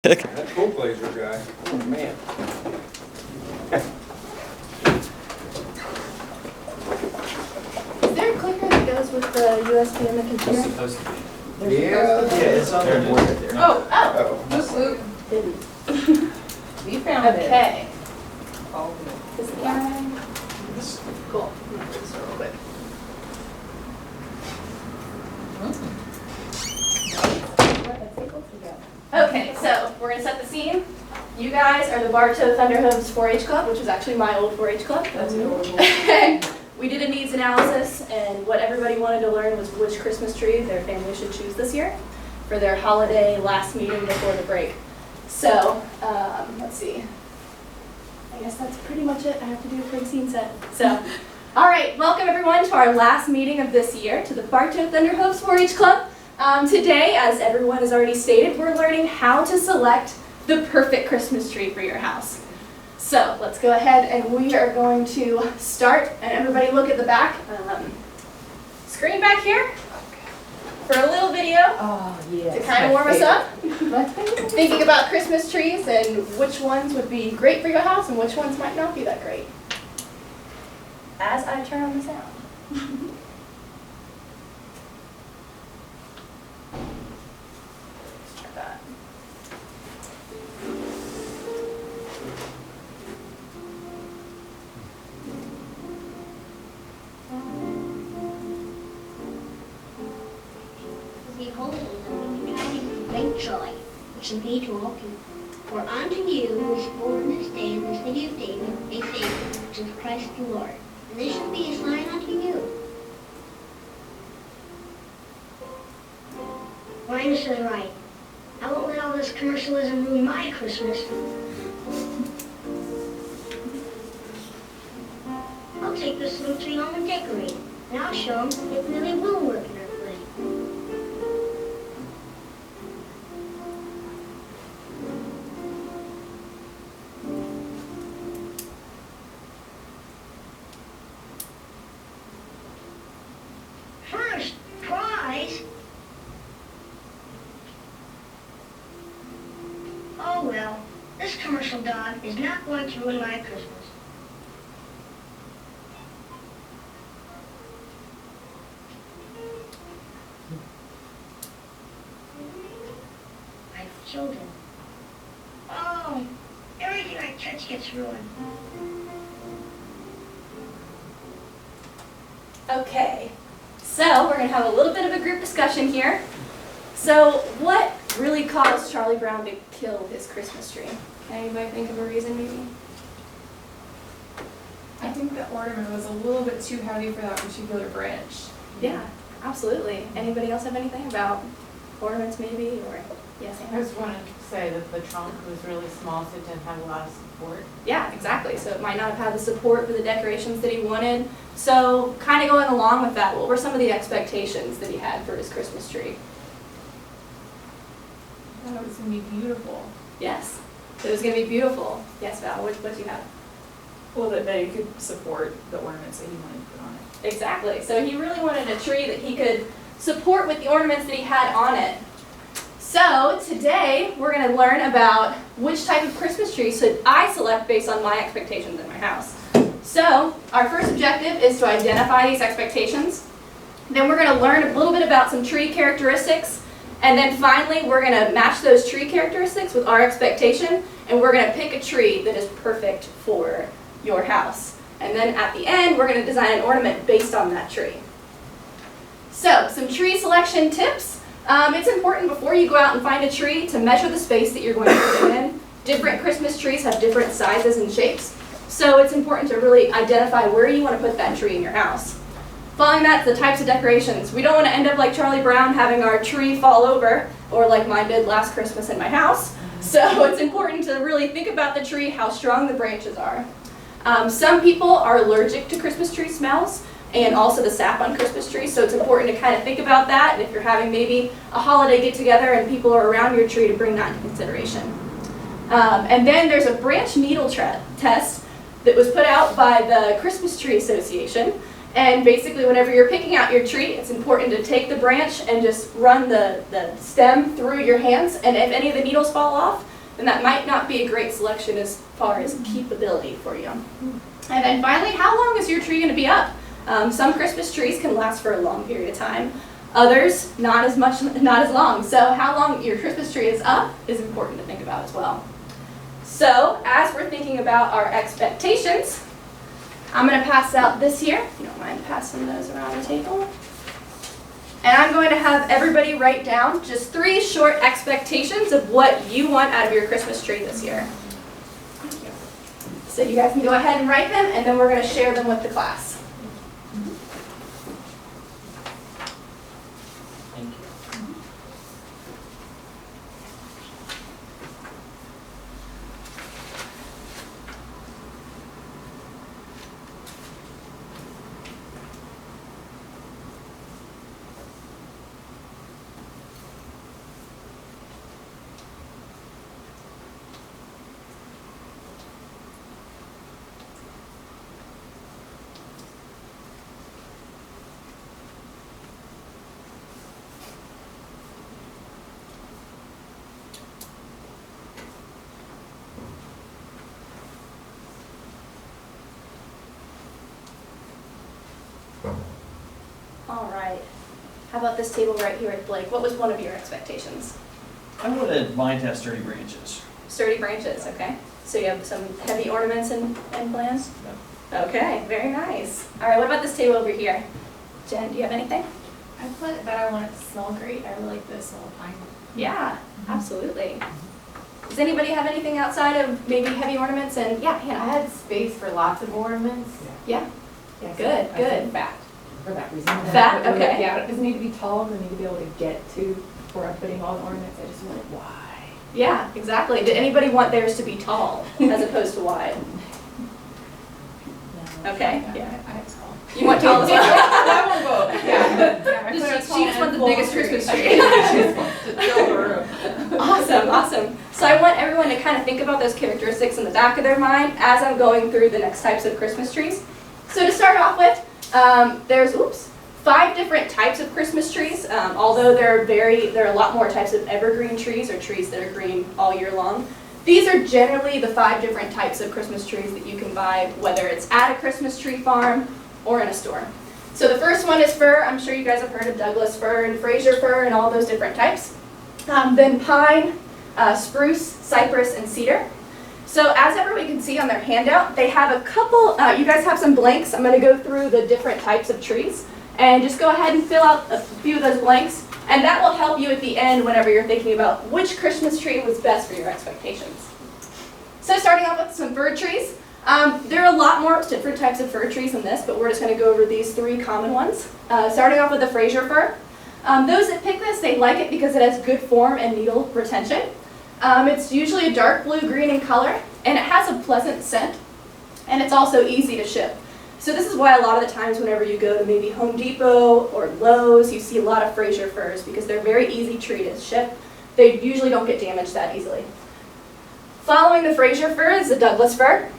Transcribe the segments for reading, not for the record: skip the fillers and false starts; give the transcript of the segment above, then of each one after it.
That cool laser guy. Oh, man. Is there a clicker that goes with the USB in the It's computer? supposed to be. Yeah, it's on the board right there. Oh, Oh. didn't. We found it. Okay. Oh, Is the camera? Cool. I'm gonna do this real quick. Okay, so we're gonna set the scene. You guys are the Bartow Thunderhooves 4-H Club, which is actually my old 4-H club. That's adorable. And we did a needs analysis, and what everybody wanted to learn was which Christmas tree their family should choose this year for their holiday last meeting before the break. So, let's see. I guess that's pretty much it. I have to do a quick scene set. So, all right, welcome everyone to our last meeting of this year to the Bartow Thunderhooves 4-H Club. Today, as everyone has already stated, we're learning how to select the perfect Christmas tree for your house. So let's go ahead and we are going to start, and everybody look at the back screen back here for a little video Oh, yes. to kind of warm us up. My favorite. Thinking about Christmas trees and which ones would be great for your house and which ones might not be that great. As I turn on the sound. Let's try that. Behold, the returning great joy, which will be to all people. For unto you is born this day in the city of David a Savior, which is Christ the Lord. And this shall be a sign unto you. Linus is right. I won't let all this commercialism ruin my Christmas. I'll take this little tree home and decorate it, and I'll show them it really will work in our place. First prize? Oh well, this commercial dog is not going to ruin my Christmas. I've killed him. Oh, everything I touch gets ruined. Okay, so we're going to have a little bit of a group discussion here. So what really caused Charlie Brown to kill his Christmas tree? Can anybody think of a reason maybe? I think the ornament was a little bit too heavy for that particular branch. Yeah, absolutely. Anybody else have anything about ornaments maybe, or yes, I Anna? just wanted to say that the trunk was really small, so it didn't have a lot of support. Yeah, exactly. So it might not have had the support for the decorations that he wanted. So kind of going along with that, what were some of the expectations that he had for his Christmas tree? I thought it was going to be beautiful. Yes, it was going to be beautiful. Yes, Val, what do you have? Well, that they could support the ornaments that he wanted to put on it. Exactly. So he really wanted a tree that he could support with the ornaments that he had on it. So today we're going to learn about which type of Christmas tree should I select based on my expectations in my house. So our first objective is to identify these expectations. Then we're going to learn a little bit about some tree characteristics. And then finally we're going to match those tree characteristics with our expectation. And we're going to pick a tree that is perfect for your house. And then at the end we're going to design an ornament based on that tree. So some tree selection tips. It's important before you go out and find a tree to measure the space that you're going to put it in. Different Christmas trees have different sizes and shapes, so it's important to really identify where you want to put that tree in your house. Following that, the types of decorations. We don't want to end up like Charlie Brown having our tree fall over, or like mine did last Christmas in my house. So it's important to really think about the tree, how strong the branches are. Some people are allergic to Christmas tree smells, and also the sap on Christmas trees, so it's important to kind of think about that, and if you're having maybe a holiday get-together and people are around your tree, to bring that into consideration. And then there's a branch needle test that was put out by the Christmas Tree Association, and basically whenever you're picking out your tree, it's important to take the branch and just run the stem through your hands, and if any of the needles fall off, then that might not be a great selection as far as keepability for you. And then finally, how long is your tree going to be up? Some Christmas trees can last for a long period of time. Others, not as long. So how long your Christmas tree is up is important to think about as well. So as we're thinking about our expectations, I'm going to pass out this here, if you don't mind passing those around the table. And I'm going to have everybody write down just 3 short expectations of what you want out of your Christmas tree this year. So you guys can go ahead and write them, and then we're going to share them with the class. Thank you. All right. How about this table right here with Blake? What was one of your expectations? I wanted mine to have sturdy branches. Sturdy branches, okay. So you have some heavy ornaments and plans? No. Okay, very nice. All right, what about this table over here? Jen, do you have anything? I put that I want it to smell great. I really like the smell of pine. Yeah, absolutely. Does anybody have anything outside of maybe heavy ornaments and, yeah, I Hannah? had space for lots of ornaments. Yeah, Yes, Good, I said good. fat, for that reason. Fat, okay. Yeah, it doesn't need to be tall, they need to be able to get to where I'm putting all the ornaments, I just want it wide. Yeah, exactly. Did anybody want theirs to be tall as opposed to wide? Okay, yeah. I have tall. You want tall as well? That one vote, yeah. Yeah, I put a She tall just wants the and biggest full Christmas tree. tree. To fill the room. Awesome, awesome. So I want everyone to kind of think about those characteristics in the back of their mind as I'm going through the next types of Christmas trees. So to start off with, there's 5 different types of Christmas trees. Although there are a lot more types of evergreen trees or trees that are green all year long. These are generally the 5 different types of Christmas trees that you can buy, whether it's at a Christmas tree farm or in a store. So the first one is fir. I'm sure you guys have heard of Douglas fir and Fraser fir and all those different types. Then pine, spruce, cypress, and cedar. So as everybody can see on their handout, they have a couple, you guys have some blanks. I'm going to go through the different types of trees and just go ahead and fill out a few of those blanks. And that will help you at the end whenever you're thinking about which Christmas tree was best for your expectations. So starting off with some fir trees. There are a lot more different types of fir trees than this, but we're just going to go over these 3 common ones. Starting off with the Fraser fir. Those that pick this, they like it because it has good form and needle retention. It's usually a dark blue-green in color, and it has a pleasant scent, and it's also easy to ship. So this is why a lot of the times whenever you go to maybe Home Depot or Lowe's, you see a lot of Fraser firs because they're very easy tree to ship. They usually don't get damaged that easily. Following the Fraser fir is the Douglas fir.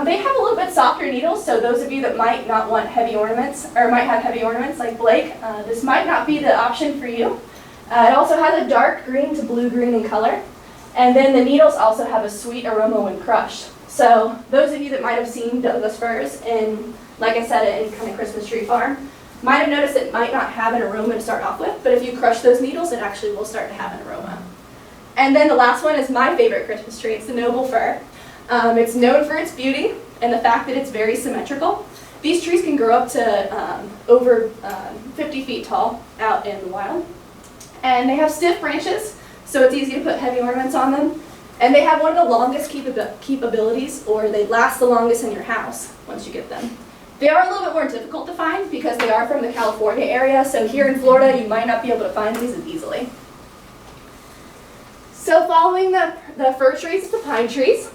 They have a little bit softer needles, so those of you that might not want heavy ornaments, or might have heavy ornaments like Blake, this might not be the option for you. It also has a dark green to blue-green in color. And then the needles also have a sweet aroma when crushed. So those of you that might have seen Douglas firs in, like I said, in kind of Christmas tree farm, might have noticed it might not have an aroma to start off with, but if you crush those needles, it actually will start to have an aroma. And then the last one is my favorite Christmas tree. It's the noble fir. It's known for its beauty and the fact that it's very symmetrical. These trees can grow up to over 50 feet tall out in the wild. And they have stiff branches, so it's easy to put heavy ornaments on them. And they have one of the longest keepabilities, or they last the longest in your house once you get them. They are a little bit more difficult to find because they are from the California area, so here in Florida you might not be able to find these as easily. So following the fir trees is the pine trees.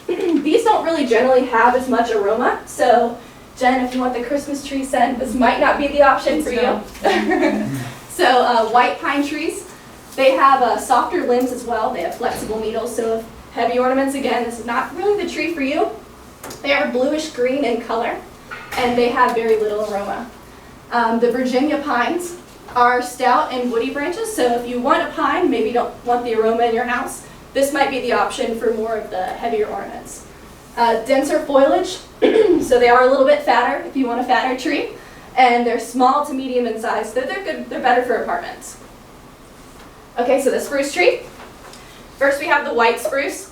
These don't really generally have as much aroma, so Jen, if you want the Christmas tree scent, this might not be the option for you. So white pine trees, they have softer limbs as well. They have flexible needles, so if heavy ornaments, again, this is not really the tree for you. They are bluish green in color, and they have very little aroma. The Virginia pines are stout and woody branches, so if you want a pine, maybe don't want the aroma in your house, this might be the option for more of the heavier ornaments. Denser foliage, so they are a little bit fatter if you want a fatter tree, and they're small to medium in size, so they're good, they're better for apartments. Okay, so the spruce tree. First we have the white spruce,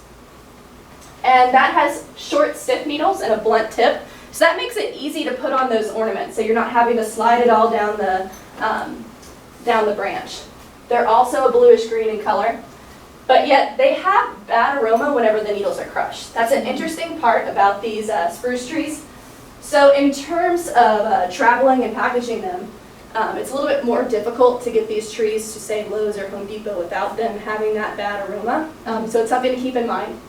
and that has short stiff needles and a blunt tip, so that makes it easy to put on those ornaments, so you're not having to slide it all down the branch. They're also a bluish green in color, but yet they have bad aroma whenever the needles are crushed. That's an interesting part about these spruce trees. So in terms of traveling and packaging them, it's a little bit more difficult to get these trees to say Lowe's or Home Depot without them having that bad aroma. So it's something to keep in mind.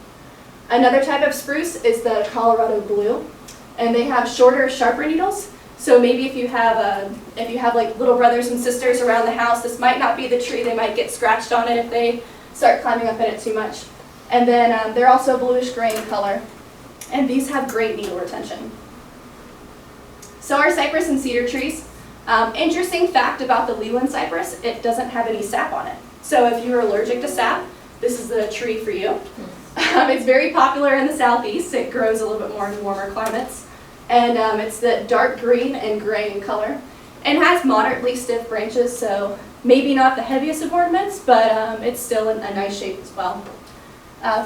Another type of spruce is the Colorado blue, and they have shorter, sharper needles. So maybe if you have like little brothers and sisters around the house, this might not be the tree. They might get scratched on it if they start climbing up in it too much. And then they're also bluish gray in color, and these have great needle retention. So our cypress and cedar trees. Interesting fact about the Leland cypress, it doesn't have any sap on it. So if you're allergic to sap, this is the tree for you. It's very popular in the southeast. It grows a little bit more in warmer climates. And it's the dark green and gray in color. And has moderately stiff branches, so maybe not the heaviest of ornaments, but it's still in a nice shape as well.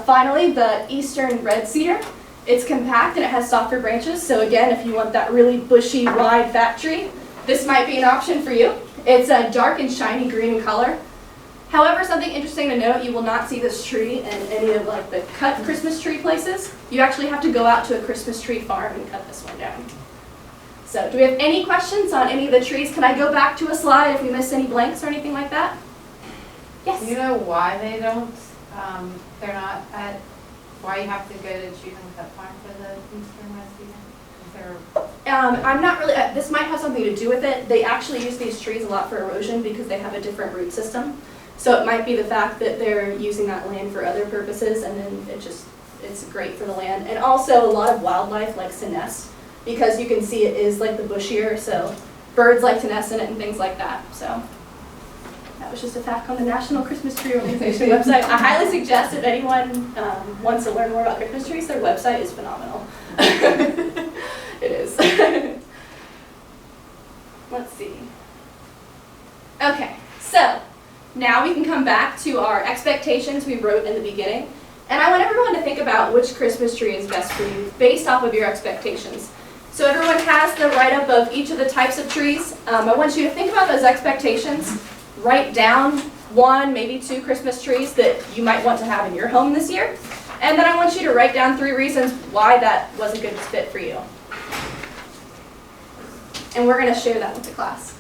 Finally, the eastern red cedar. It's compact and it has softer branches, so again, if you want that really bushy, wide, fat tree, this might be an option for you. It's a dark and shiny green in color. However, something interesting to note, you will not see this tree in any of like the cut Christmas tree places. You actually have to go out to a Christmas tree farm and cut this one down. So do we have any questions on any of the trees? Can I go back to a slide if we missed any blanks or anything like that? Yes? Do you know why they don't, they're not at, why you have to go to choose and cut farm for the eastern red cedar? Is there? I'm not really, this might have something to do with it. They actually use these trees a lot for erosion because they have a different root system. So it might be the fact that they're using that land for other purposes, and then it's great for the land. And also a lot of wildlife likes to nest, because you can see it is like the bushier, so birds like to nest in it and things like that. So that was just a fact on the National Christmas Tree Organization website. I highly suggest if anyone wants to learn more about Christmas trees, their website is phenomenal. It is. Let's see. Okay, so now we can come back to our expectations we wrote in the beginning. And I want everyone to think about which Christmas tree is best for you based off of your expectations. So everyone has the write-up of each of the types of trees. I want you to think about those expectations. Write down 1, maybe 2 Christmas trees that you might want to have in your home this year. And then I want you to write down 3 reasons why that was a good fit for you. And we're going to share that with the class.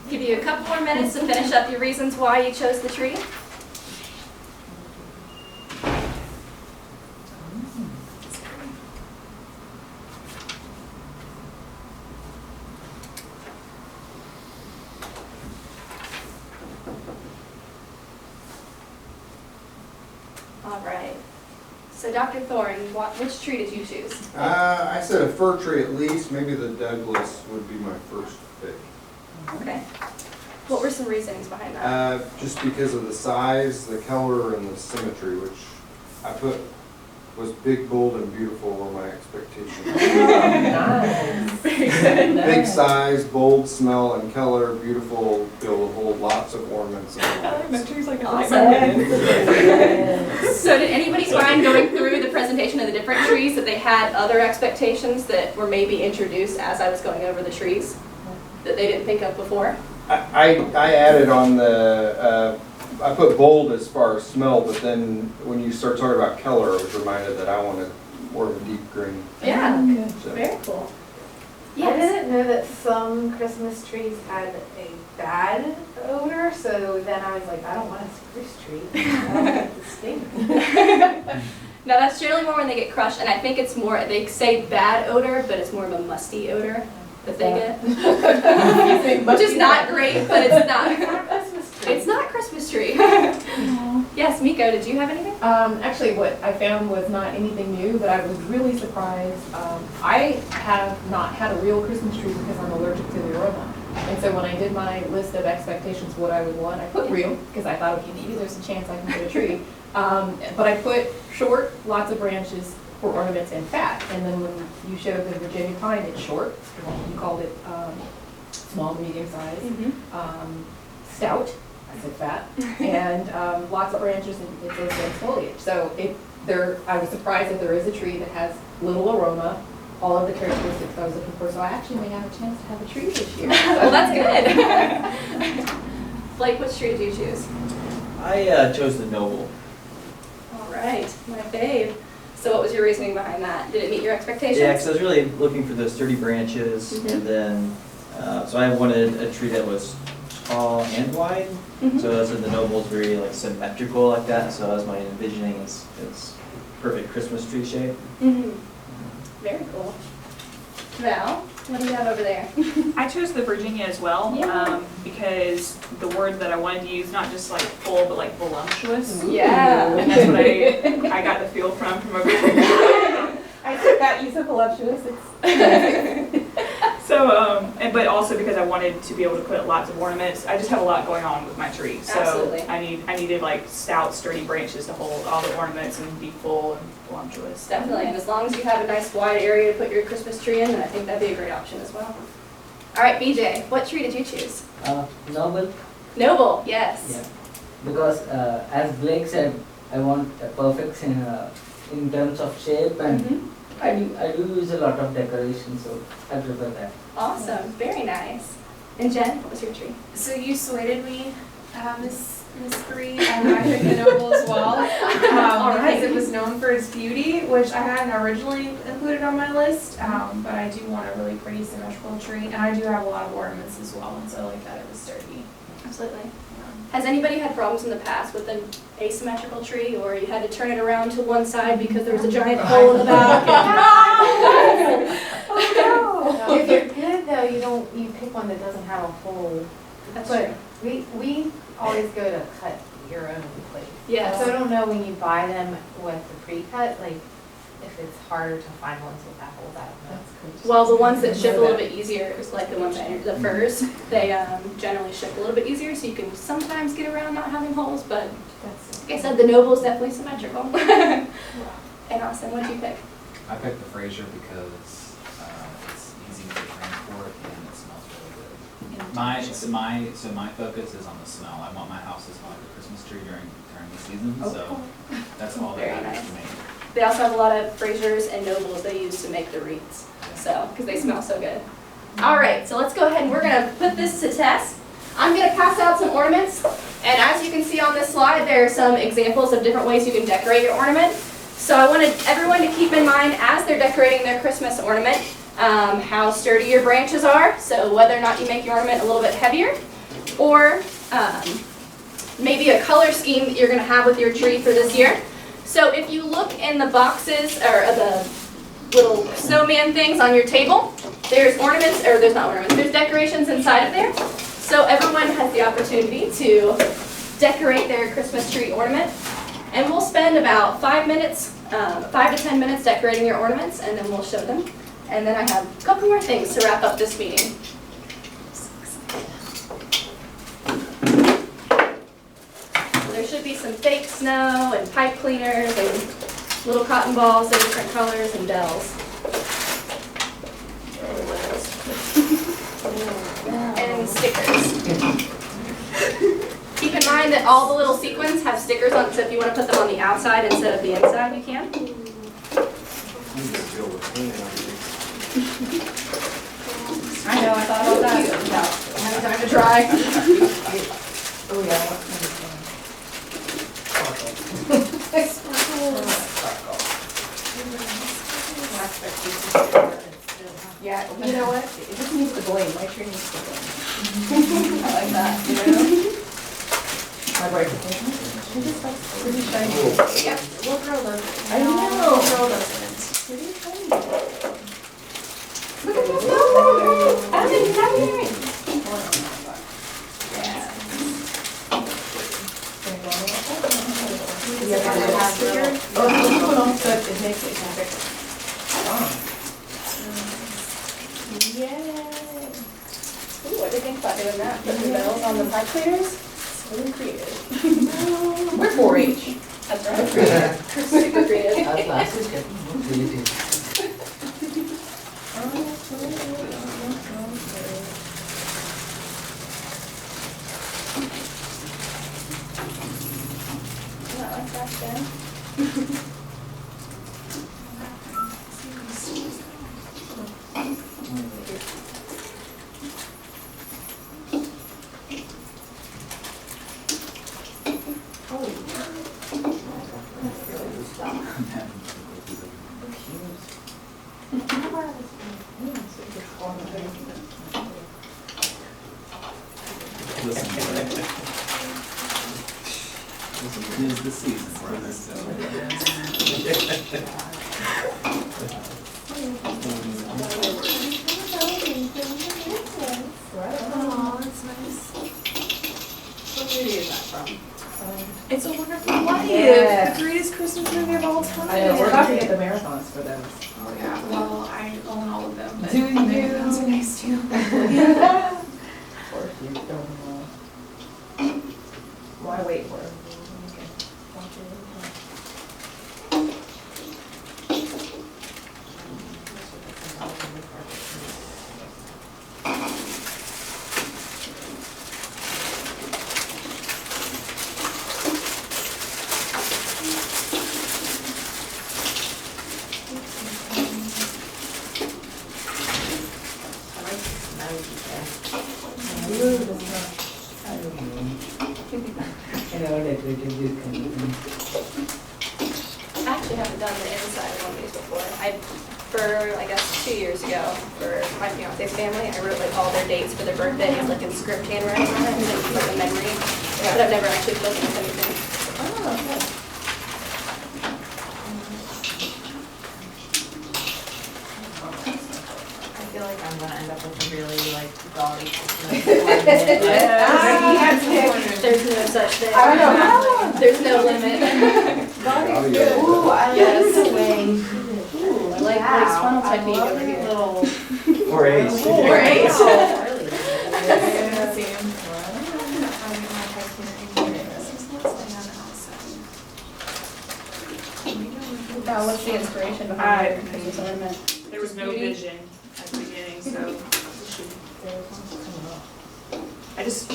Give you a couple more minutes to finish up your reasons why you chose the tree. All right. So Dr. Thorne, which tree did you choose? I said a fir tree at least, maybe the Douglas would be my first pick. Okay. What were some reasonings behind that? Just because of the size, the color, and the symmetry, which I put was big, bold, and beautiful were my expectations. Nice. Very good. Big size, bold smell and color, beautiful, be able to hold lots of ornaments. And lights. tree's like Awesome. Yes. So did anybody find going through the presentation of the different trees that they had other expectations that were maybe introduced as I was going over the trees that they didn't think of before? I added on the, I put bold as far as smell, but then when you start talking about color, I was reminded that I wanted more of a deep green. Yeah, So. very cool. I Yes. didn't know that some Christmas trees had a bad odor, so then I was like, I don't want a spruce tree. I don't want the stink. No, that's generally more when they get crushed, and I think it's more, they say bad odor, but it's more of a musty odor that they get. Which is not great, but it's not. Christmas tree. It's not Christmas tree. Yes, Miko, did you have anything? Actually, what I found was not anything new, but I was really surprised. I have not had a real Christmas tree because I'm allergic to the aroma. And so when I did my list of expectations, what I would want, I put real, because I thought, okay, maybe there's a chance I can get a tree. But I put short, lots of branches for ornaments and fat. And then when you showed the Virginia pine, it's short. You called it small to medium size. Stout, I said fat, and lots of branches and it says dense foliage. So I was surprised that there is a tree that has little aroma, all of the characteristics I was looking for. So I actually may have a chance to have a tree this year. Well, that's good. Blake, which tree did you choose? I chose the Noble. All right, my fave. So what was your reasoning behind that? Did it meet your expectations? Yeah, because I was really looking for those sturdy branches, Mhm. and then, so I wanted a tree that was tall and wide. Mhm. So the Noble's very like symmetrical like that, so as my envisioning is perfect Christmas tree shape. Mhm. Very cool. Val, what do you have over there? I chose the Virginia as well, Yeah. because the word that I wanted to use, not just like full, but like voluptuous. Yeah. And that's what I got the feel from over there. I took that use of voluptuous. So, but also because I wanted to be able to put lots of ornaments. I just have a lot going on with my tree. So Absolutely. I needed like stout, sturdy branches to hold all the ornaments and be full and voluptuous. Definitely, and as long as you have a nice wide area to put your Christmas tree in, then I think that'd be a great option as well. All right, BJ, what tree did you choose? Noble, Noble, yes. yeah, because as Blake said, I want a perfect in terms of shape, and Mhm. I do use a lot of decoration, so I prefer that. Awesome, very nice. And Jen, what was your tree? So you swayed me, Miss Three, and I picked the Noble as well, because it was known for its beauty, which I hadn't originally included on my list, but I do want a really pretty symmetrical tree, and I do have a lot of ornaments as well, and so I like that it was sturdy. Absolutely. Has anybody had problems in the past with an asymmetrical tree, or you had to turn it around to one side because there was a giant hole in the back? If you're good though, you pick one that doesn't have a hole. That's But true. we always go to cut your own place. Yes. So I don't know when you buy them with the pre-cut, like if it's harder to find ones with that hole, I don't know. Well, the ones that ship a little bit easier, like the ones that the furs, they generally ship a little bit easier, so you can sometimes get around not having holes. But like I said, the Noble is definitely symmetrical. And Austin, what did you pick? I picked the Fraser because it's easy to transport and it smells really good. My focus is on the smell. I want my house to smell like a Christmas tree during the season, so that's all that Very matters nice. to me. They also have a lot of Frasers and Nobles they use to make the wreaths, so because they smell so good. All right, so let's go ahead and we're gonna put this to test. I'm gonna pass out some ornaments, and as you can see on this slide, there are some examples of different ways you can decorate your ornament. So I wanted everyone to keep in mind as they're decorating their Christmas ornament, how sturdy your branches are. So whether or not you make your ornament a little bit heavier, or maybe a color scheme that you're gonna have with your tree for this year. So if you look in the boxes or the little snowman things on your table, there's ornaments, or there's not ornaments, there's decorations inside of there. So everyone has the opportunity to decorate their Christmas tree ornament. And we'll spend about 5 minutes, 5 to 10 minutes decorating your ornaments, and then we'll show them. And then I have a couple more things to wrap up this meeting. There should be some fake snow and pipe cleaners and little cotton balls of different colors and bells. And stickers. Keep in mind that all the little sequins have stickers on, so if you want to put them on the outside instead of the inside, you can. I know, I thought about that. I haven't time to try. Oh, yeah. Yeah, you know what? It just needs to bling. My tree needs to bling. I like that, you know? My wife is like, she just likes pretty shiny. Yep, we'll throw those. I know. We'll throw those in. Pretty shiny. Look at this. Oh, Abby, Abby. Yeah, but it has stickers. Oh, if you put on stuff, it makes it stick. Yay. Ooh, what do you think about doing that? Putting the bells on the pipe cleaners? It's really creative. We're 4-H. That's right. Super creative. Our class is getting more creative. Yeah, like that then. Listen, it is the season for this. Oh, that's nice. What movie is that from? It's a Wonderful Life. Yeah. The greatest Christmas movie of all time. I know, we're about to get the marathons for those. Oh yeah, well, I own all of them. But Do you? Those are nice too. Of course, you don't know. Why wait for it? I never decorated this kind of thing. I actually haven't done the inside of one of these before. I guess 2 years ago, for my fiance's family, I wrote like all their dates for their birthdays, like in script handwriting on it, and then like a memory. But I've never actually filled in with anything. Oh, okay. I feel like I'm gonna end up with a really like gaudy Christmas. There's no such thing. I know. There's no limit. Ooh, I like the way. Ooh, I like funnel technique over here. Little. 4-H. 4-H. Oh, really? Now, what's the inspiration behind your Christmas ornament? There was no vision at the beginning, so I just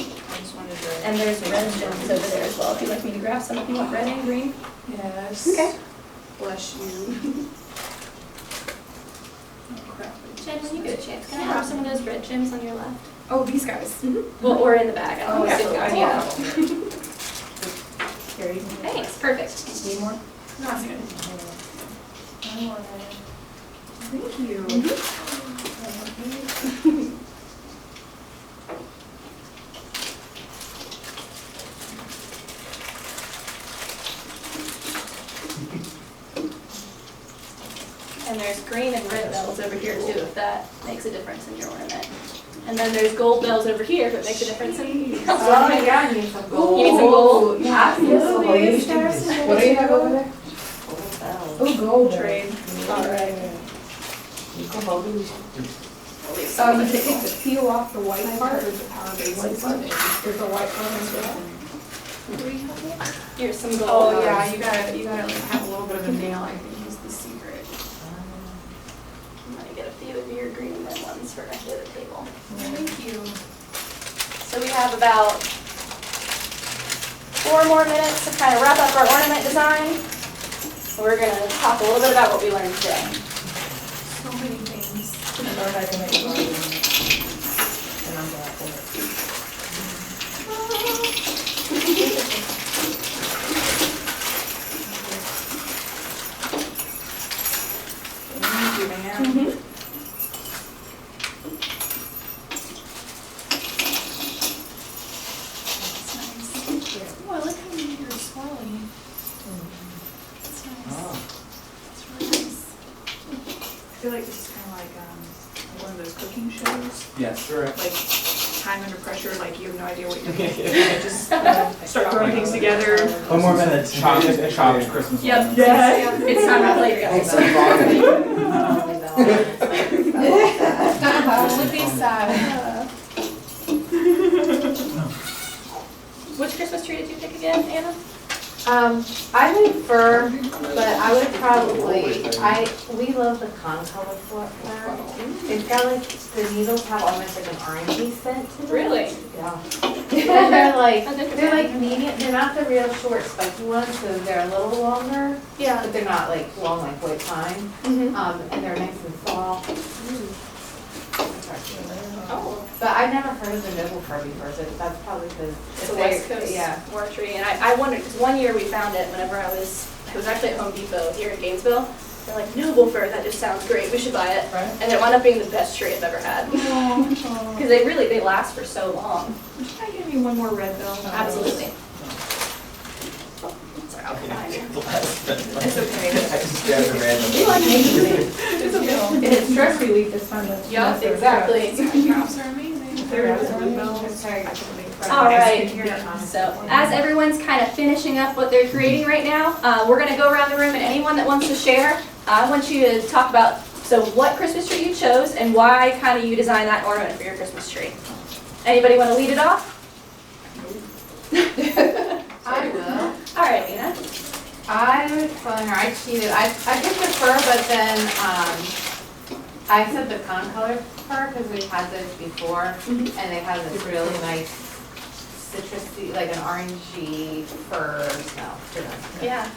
wanted to. And there's red gems over there as well. If you'd like me to grab some, if you want red and green. Yes. Okay. Bless you. Oh crap. Jen, when you get a chance, can I have some of those red gems on your left? Oh, these guys. Well, or in the bag. I don't know. yeah. Yeah. Here, you can- Thanks. Perfect. Need more? No, that's good. Thank you. And there's green and red bells over here too, if that makes a difference in your ornament. And then there's gold bells over here, if it makes a difference in your Oh, ornament. yeah, I need some gold. You need some gold? Absolutely. What do you have over there? Oh, gold. Trade. All right. So you take the peel off the white part or the power base? There's a white part as well. Here's some gold. Oh, yeah, you gotta like have a little bit of a nail, I think is the secret. I'm gonna get a few of your green and red ones for the table. Thank you. So we have about 4 more minutes to kind of wrap up our ornament design. We're gonna talk a little bit about what we learned today. So many things. And I'm glad for it. Thank you, man. Oh, I like how you made your swirly. That's nice. That's really nice. I feel like this is kind of like one of those cooking shows. Yes, correct. Like time under pressure, like you have no idea what you're doing. You just start throwing things together. One more minute. Chopped Christmas. Yep. Yeah. It's time out later, guys. Would be sad. Which Christmas tree did you pick again, Anna? I made fir, but I would probably, we love the concolor fir. It's got like, the needles have almost like an orangey scent to them. Really? Yeah. And they're like That's medium, they're not the real short spiky ones, so they're a little longer, Yeah. but they're not like long like white pine. Mm-hmm. And they're nice and soft. Oh. But I've never heard of the noble fir before, so that's probably because It's a West Coast war tree, and I wondered, because one year we found it whenever I was actually at Home Depot here in Gainesville. They're like, noble fir, that just sounds great, we should buy it. Right. And it wound up being the best tree I've ever had. Because they last for so long. Would you mind giving me one more red though? Absolutely. Sorry, I'll find it. It's okay. I just grabbed a random. You like making trees. It's okay. It's stress relief this time of. Yup, exactly. Crops are amazing. There it is, red bells. All right. So as everyone's kind of finishing up what they're creating right now, we're going to go around the room, and anyone that wants to share, I want you to talk about what Christmas tree you chose and why kind of you designed that ornament for your Christmas tree. Anybody want to lead it off? I will. All right, Nina. I was telling her I cheated. I picked the fir, but then I said the concolor fir because we've had those before, and they have this really nice citrusy, like an orangey fir smell to them. Yeah.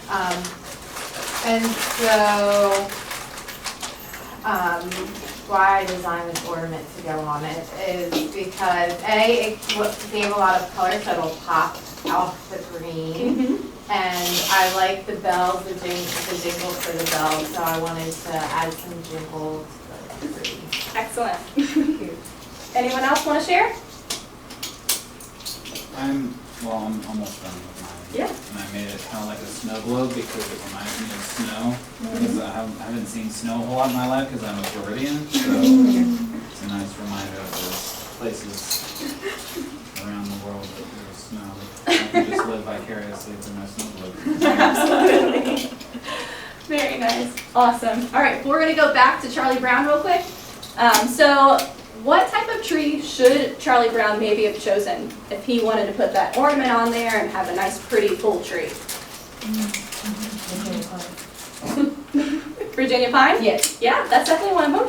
And so why I designed this ornament to go on it is because it gave a lot of color, so it'll pop off the green. And I like the bells, the jingles for the bells, so I wanted to add some jingles to the tree. Excellent. Anyone else want to share? I'm almost done with mine. Yeah. And I made it kind of like a snow globe because it reminds me of snow. Because I haven't seen snow a whole lot in my life because I'm a Floridian. So it's a nice reminder of those places around the world that there's snow. I can just live vicariously through my snow globe. Absolutely. Very nice. Awesome. All right, we're going to go back to Charlie Brown real quick. So what type of tree should Charlie Brown maybe have chosen if he wanted to put that ornament on there and have a nice, pretty, full tree? Virginia pine? Yes. Yeah, that's definitely one of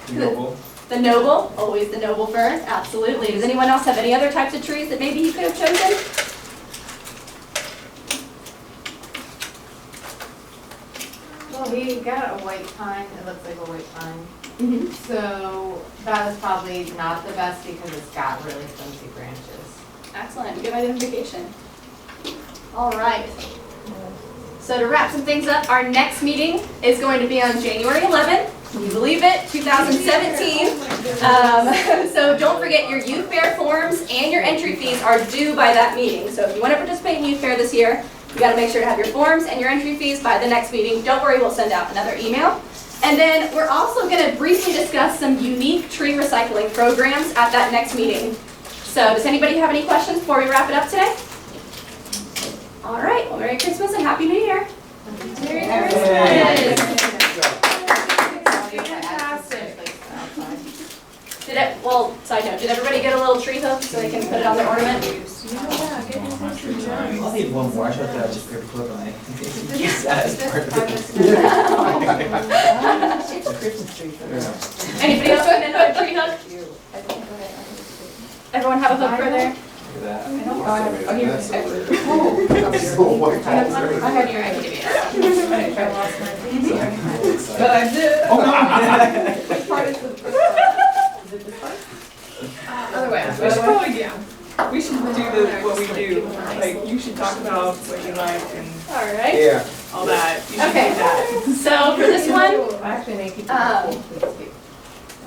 them. Noble. The noble, always the noble fir, absolutely. Does anyone else have any other types of trees that maybe he could have chosen? Well, he got a white pine, it looks like a white pine. Mm-hmm. So that was probably not the best because it's got really flimsy branches. Excellent, good identification. All right. So to wrap some things up, our next meeting is going to be on January 11th. Can you believe it? 2017. So don't forget your youth fair forms and your entry fees are due by that meeting. So if you want to participate in youth fair this year, you got to make sure to have your forms and your entry fees by the next meeting. Don't worry, we'll send out another email. And then we're also going to briefly discuss some unique tree recycling programs at that next meeting. So does anybody have any questions before we wrap it up today? All right, well, Merry Christmas and Happy New Year. Merry Christmas. Side note, did everybody get a little tree hook so they can put it on their ornament? One of my Good times. I'll need one more, I should have just paper clip on it. Saddest part of it. It's a Christmas tree. Anybody else got another tree hook? Everyone have a hook for there? Look at that. I'll give you this extra. I have your activity. But I did. Oh, no. Which part is the, is it this part? Other way. We should probably, we should do what we do. Like, you should talk about what you like and All right. Yeah. all that. You should Okay. do that. So for this one, Actually, make it.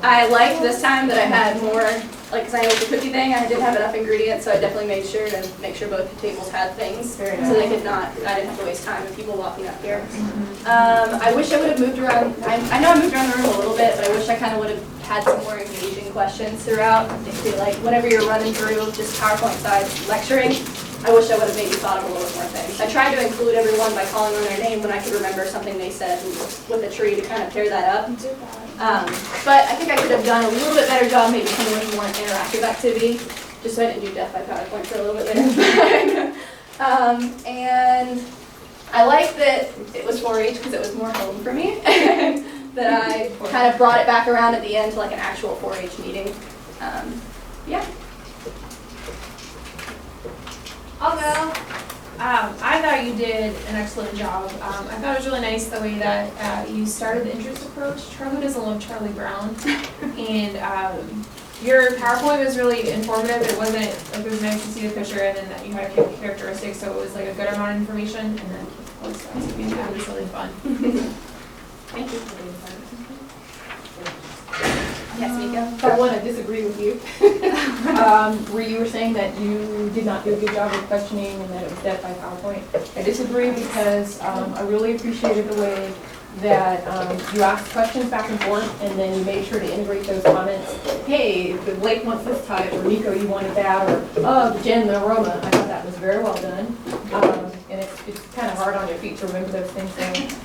I liked this time that I had more, like, because I know with the cookie thing, I didn't have enough ingredients, so I definitely made sure to make sure both tables had things. Very So they could not, I didn't have to waste time with people walking up here. I wish I would have moved around, I know I moved around the room a little bit, but I wish I kind of would have had some more engaging questions throughout. I feel like whenever you're running through just PowerPoint slides lecturing, I wish I would have maybe thought of a little bit more things. I tried to include everyone by calling on their name when I could remember something they said with a tree to kind of tear that up. But I think I could have done a little bit better job, maybe coming with more interactive activity, just so I didn't do death by PowerPoint for a little bit later. And I like that it was 4-H because it was more home for me. That I kind of brought it back around at the end to like an actual 4-H meeting. Yeah. I'll go. I thought you did an excellent job. I thought it was really nice the way that you started the interest approach. Who doesn't love Charlie Brown? And your PowerPoint was really informative. It wasn't, like, it was nice to see the picture and then that you had a few characteristics, so it was like a good amount of information. And then, of course, it was really fun. Thank you. Yes, Mika? So I want to disagree with you. Where you were saying that you did not do a good job of questioning and that it was death by PowerPoint. I disagree because I really appreciated the way that you asked questions back and forth and then you made sure to integrate those comments. Hey, the Blake wants this type, or Nico, you wanted that, or oh, the Jen, the aroma. I thought that was very well done. And it's kind of hard on your feet to remember those things. So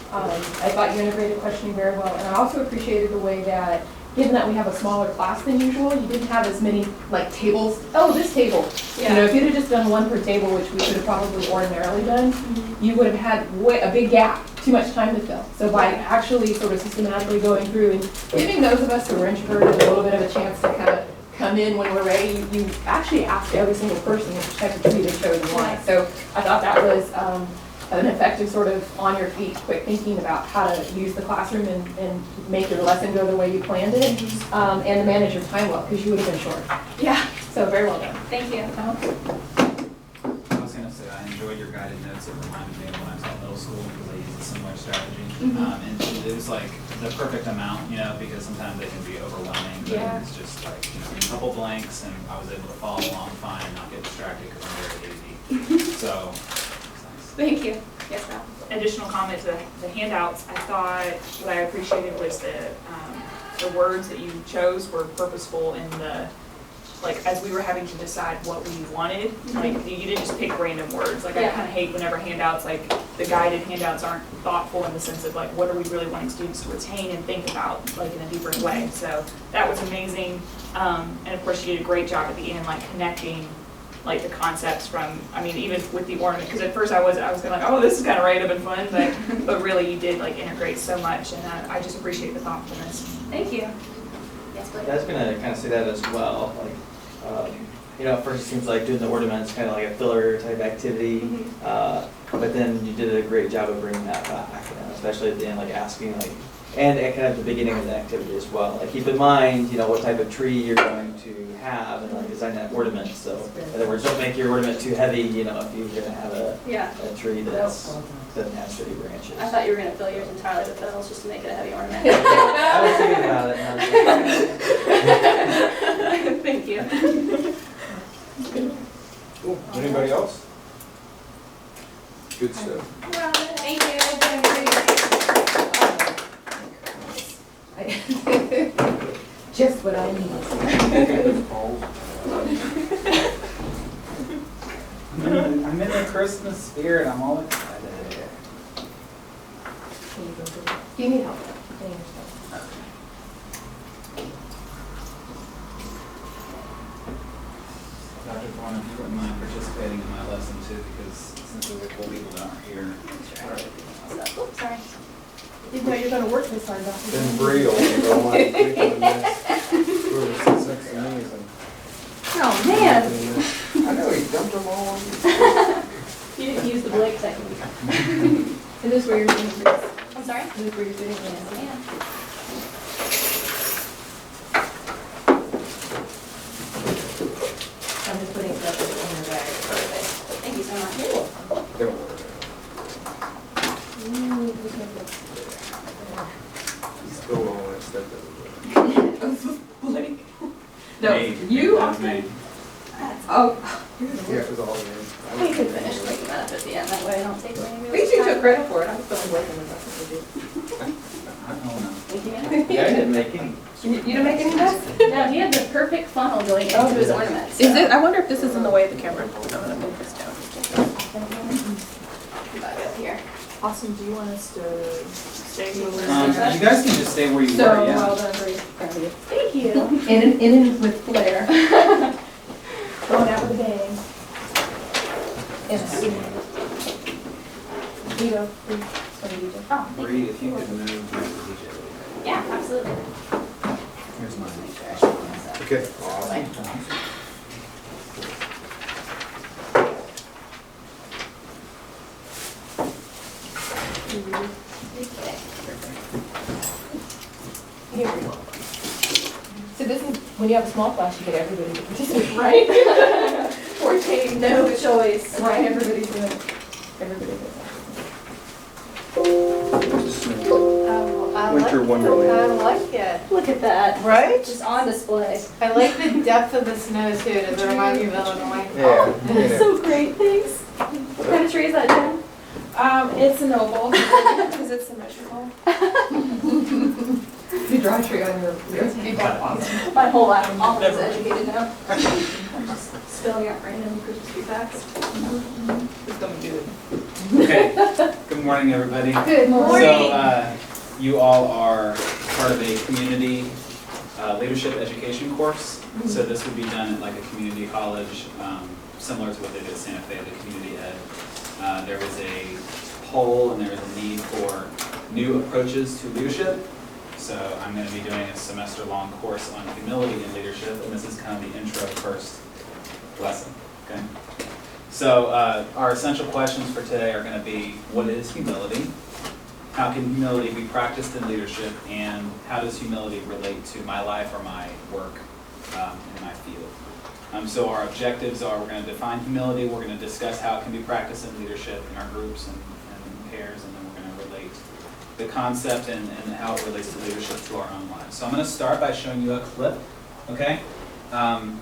I thought you integrated questioning very well. And I also appreciated the way that, given that we have a smaller class than usual, you didn't have as many like tables. Oh, this table. Yeah. You know, if you'd have just done one per table, which we could have probably ordinarily done, you would have had a big gap, too much time to fill. So by actually sort of systematically going through and giving those of us who are introverted a little bit of a chance to kind of come in when we're ready, you actually asked every single person which type of tree they chose and why. So I thought that was an effective sort of on your feet, quick thinking about how to use the classroom and make your lesson go the way you planned it, and to manage your time well, because you would have been short. Yeah. So very well done. Thank you. I was gonna say, I enjoyed your guided notes. It reminded me of when I taught middle school because I used a similar strategy. And it was like the perfect amount, you know, because sometimes they can be overwhelming. But Yeah. it's just like, you know, a couple blanks and I was able to follow along fine and not get distracted because I'm very hazy. So, it's nice. Thank you. Yes, ma'am. Additional comment to the handouts, I thought what I appreciated was the words that you chose were purposeful in the, like, as we were having to decide what we wanted, like, you didn't just pick random words. Like, I Yeah. kind of hate whenever handouts, like, the guided handouts aren't thoughtful in the sense of, like, what are we really wanting students to retain and think about, like, in a deeper way. So that was amazing. And of course, you did a great job at the end, like, connecting, like, the concepts from, I mean, even with the ornament, because at first I was kind of like, oh, this is kind of random and fun, but really you did, like, integrate so much, and I just appreciate the thoughtfulness. Thank you. Yes, Blake. I was gonna kind of say that as well, like, you know, at first it seems like doing the ornaments kind of like a filler type activity, but then you did a great job of bringing that back, you know, especially at the end, like asking, like, and at kind of the beginning of the activity as well. Like, keep in mind, you know, what type of tree you're going to have and like design that ornament. So, in other words, don't make your ornament too heavy, you know, if you're gonna have a tree that's doesn't have city branches. I thought you were going to fill yours entirely with petals just to make it a heavy ornament. I was thinking about it. Thank you. Cool. Anybody else? Good stuff. Thank you. Just what I need. I'm in the Christmas spirit. I'm all excited. Do you need help? Dr. Thorne, if you wouldn't mind participating participating in my lesson too, because since there were 4 people that aren't here. Oops, sorry. Even though you're gonna work this hard, Dr. Been real, don't want to drink in this. Whoever sits next to me is Oh, man. I know, he dumped them all on me. You didn't use the Blake technique. And this is where you're sitting, Chris. I'm sorry? This is where you're sitting. Yes, ma'am. I'm just putting stuff in your bag. Perfect. Thank you so much. Don't worry. Spill all that stuff everywhere. No, Me. you That was are. me. Oh. Yeah, it was all in. We could finish cleaning that up at the end, that way I don't take away any At of least your you took time. credit for it. I'm still waiting on that. I don't know. Thank you, ma'am. Yeah, I didn't make any. You didn't make any mess? No, he had the perfect funnel going into his ornaments. Is it, I wonder if this is in the way of the camera. I'm gonna move this down. Back up here. Awesome, do you want us to stay where we're You guys can just stay where you So, were, yeah. well done, Bree. Proud of you. Thank you. In with flair. Going out with a bang. And you go, Bree. So you do. Oh, thank Bree, you. if you could move next to DJ. Yeah, absolutely. Here's mine. Make sure I show myself. Okay. Awesome. Here we go. So this is, when you have a small class, you get everybody to participate. Right? We're taking no choice. Right, everybody's doing it. Everybody's doing Oh, I Winter like wonderland. it. I like it. Look at that. Right? Just on display. I like the depth of the snow too. Does it remind you of Illinois? Yeah. That's so great, thanks. What kind of tree is that, Jen? It's an oval, because it's symmetrical. it. You draw a tree on your awesome. My whole life, I'm almost educated now. I'm just spilling out random Christmas tree facts. It's gonna be good. Okay, good morning, everybody. Good morning. So, you all are part of a community leadership education course. So this would be done at like a community college, similar to what they did at Santa Fe, the community ed. There was a poll and there was a need for new approaches to leadership. So I'm going to be doing a semester-long course on humility in leadership, and this is kind of the intro first lesson, okay? So our essential questions for today are going to be, what is humility? How can humility be practiced in leadership? And how does humility relate to my life or my work in my field? So our objectives are, we're going to define humility, we're going to discuss how it can be practiced in leadership in our groups and pairs, and then we're going to relate the concept and how it relates to leadership to our own lives. So I'm going to start by showing you a clip, okay?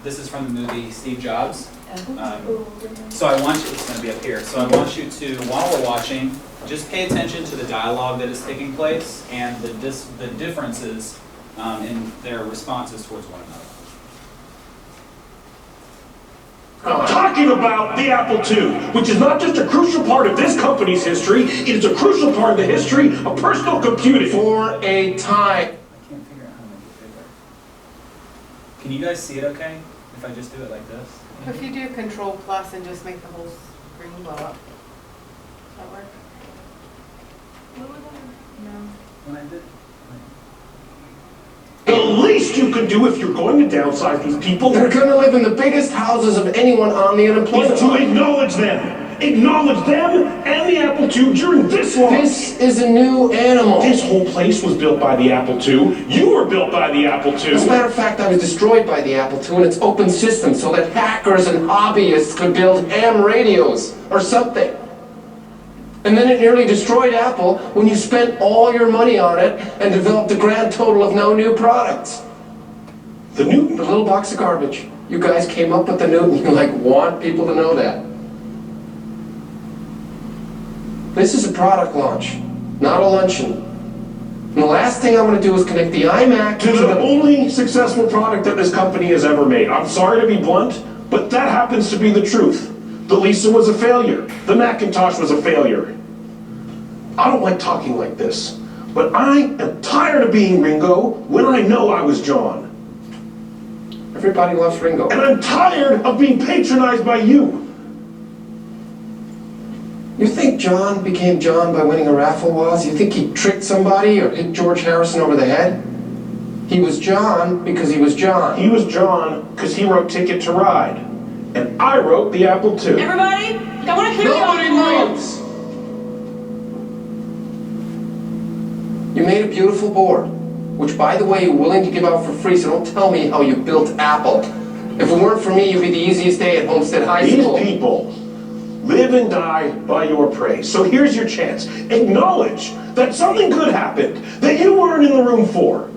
This is from the movie Steve Jobs. So I want you, it's going to be up here, so I want you to, while we're watching, just pay attention to the dialogue that is taking place and the differences in their responses towards one another. I'm talking about the Apple II, which is not just a crucial part of this company's history, it is a crucial part of the history of personal computing. For a time. I can't figure out how to make it bigger. Can you guys see it okay? If I just do it like this? If you do Control Plus and just make the whole screen blow up. Does that work? No. When I did. The least you can do if you're going to downsize these people They're gonna live in the biggest houses of anyone on the unemployment is to line. acknowledge them. Acknowledge them and the Apple II during this launch. This is a new animal. This whole place was built by the Apple II. You were built by the Apple II. As a matter of fact, I was destroyed by the Apple II and its open system so that hackers and hobbyists could build ham radios or something. And then it nearly destroyed Apple when you spent all your money on it and developed a grand total of no new products. The Newton. The little box of garbage. You guys came up with the Newton. You want people to know that. This is a product launch, not a luncheon. And the last thing I want to do is connect the iMac To the only successful product that this company has ever made. I'm sorry to be blunt, but that happens to be the truth. The Lisa was a failure. The Macintosh was a failure. I don't like talking like this, but I am tired of being Ringo when I know I was John. Everybody loves Ringo. And I'm tired of being patronized by you. You think John became John by winning a raffle, Woz? You think he tricked somebody or hit George Harrison over the head? He was John because he was John. He was John because he wrote Ticket to Ride. And I wrote The Apple II. Everybody, I want to clear Nobody moves! You made a beautiful board, which, by the way, you're willing to give out for free, so don't tell me how you built Apple. If it weren't for me, you'd be the easiest day at Homestead High School. These people live and die by your praise. So here's your chance. Acknowledge that something good happened that you weren't in the room for.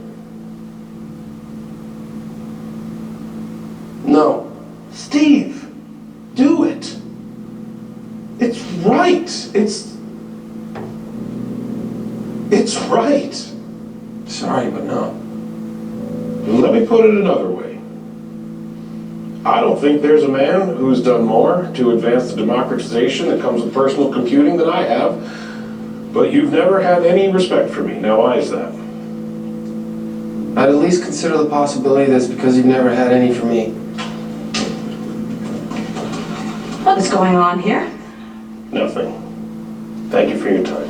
No. Steve, do it. It's right. It's right. Sorry, but no. Let me put it another way. I don't think there's a man who's done more to advance the democratization that comes with personal computing than I have, but you've never had any respect for me. Now, why is that? I'd at least consider the possibility that it's because you've never had any for me. What is going on here? Nothing. Thank you for your time.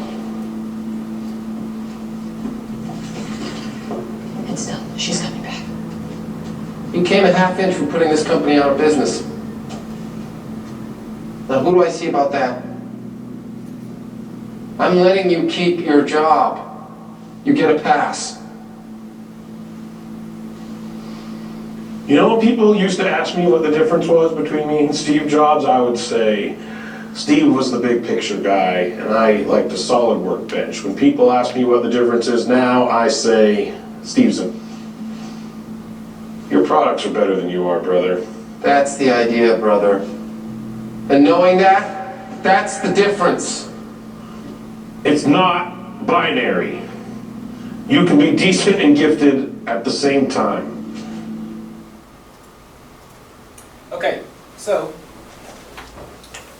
And still, she's coming back. You came a half inch from putting this company out of business. Now, who do I see about that? I'm letting you keep your job. You get a pass. You know, when people used to ask me what the difference was between me and Steve Jobs, I would say Steve was the big picture guy, and I liked a solid workbench. When people ask me what the difference is now, I say Steve's your products are better than you are, brother. That's the idea, brother. And knowing that, that's the difference. It's not binary. You can be decent and gifted at the same time. Okay, so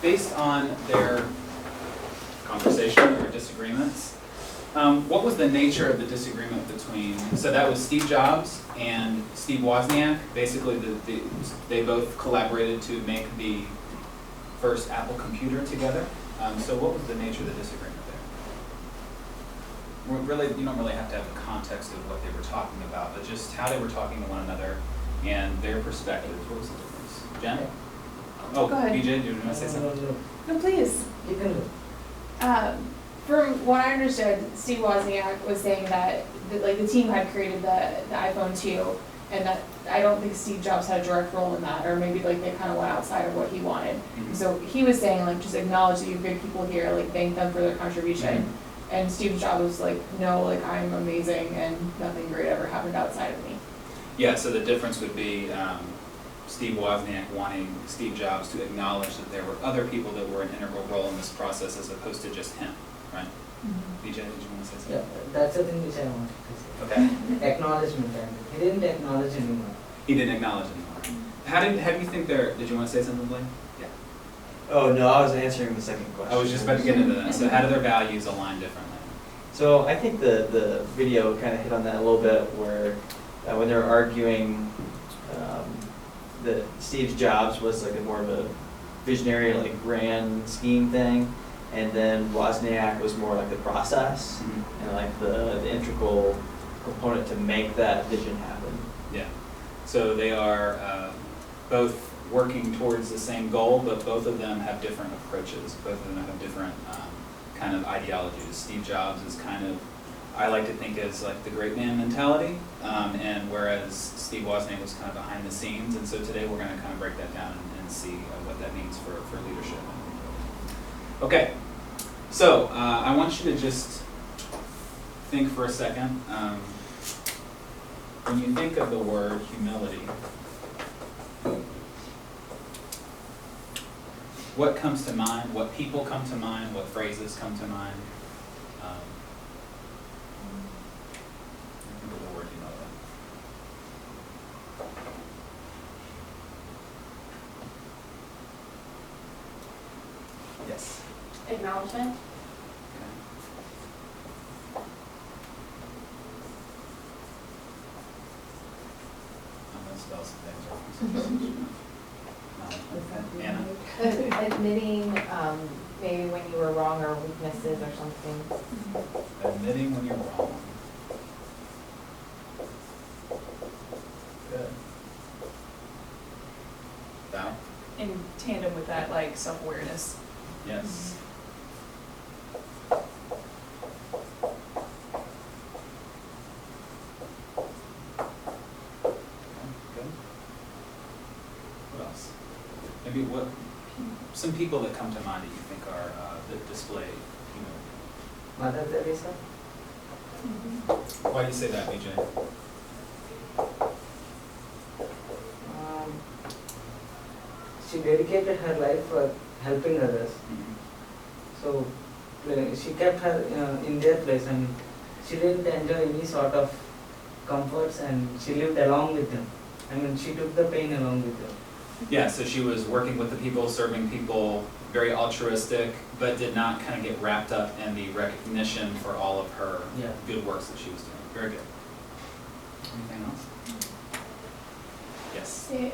based on their conversation or disagreements, what was the nature of the disagreement between, so that was Steve Jobs and Steve Wozniak. Basically, they both collaborated to make the first Apple computer together. So what was the nature of the disagreement there? Really, you don't really have to have a context of what they were talking about, but just how they were talking to one another and their perspectives. What was the difference? Jen? Oh, Go ahead. BJ, do you want to say something? No, please. You can. From what I understood, Steve Wozniak was saying that the team had created the iPhone 2, and that I don't think Steve Jobs had a direct role in that, or maybe they kind of went outside of what he wanted. Mm-hmm. So he was saying just acknowledge that you have good people here, thank them for their contribution. Mm-hmm. And Steve Jobs was like, no, I'm amazing, and nothing great ever happened outside of me. Yeah, so the difference would be Steve Wozniak wanting Steve Jobs to acknowledge that there were other people that were an integral role in this process as opposed to just him, right? Mm-hmm. BJ, did you want to say something? Yeah, that's the thing which I wanted to say. Okay. Acknowledgement. He didn't acknowledge anyone. He didn't acknowledge anymore. How do you think did you want to say something, Blaine? Yeah. Oh, no, I was answering the second question. I was just about to get into that. So how do their values align differently? So I think the video kind of hit on that a little bit where when they're arguing that Steve Jobs was a more of a visionary, grand scheme thing, and then Wozniak was more like the process and the integral component to make that vision happen. Yeah. So they are both working towards the same goal, but both of them have different approaches. Both of them have different kind of ideologies. Steve Jobs is kind of, I like to think, as the great man mentality, and whereas Steve Wozniak was kind of behind the scenes. And so today we're going to kind of break that down and see what that means for leadership. Okay, so I want you to just think for a second. When you think of the word humility, what comes to mind? What people come to mind? What phrases come to mind? Think of the word humility. Yes. Acknowledgement. Okay. I'm gonna spell some things wrong. Anna? Admitting, maybe when you were wrong or weaknesses or something. Admitting when you're wrong. Good. Val? In tandem with that, like, self-awareness. Yes. Good. What else? Maybe some people that come to mind that you think are that display humility. Mother Teresa. Why do you say that, BJ? She dedicated her life for helping others. So she kept her in their place, and she didn't enjoy any sort of comforts, and she lived along with them. I mean, she took the pain along with them. Yeah, so she was working with the people, serving people, very altruistic, but did not kind of get wrapped up in the recognition for all of her good works that she was doing. Very good. Anything else? Yes. Say,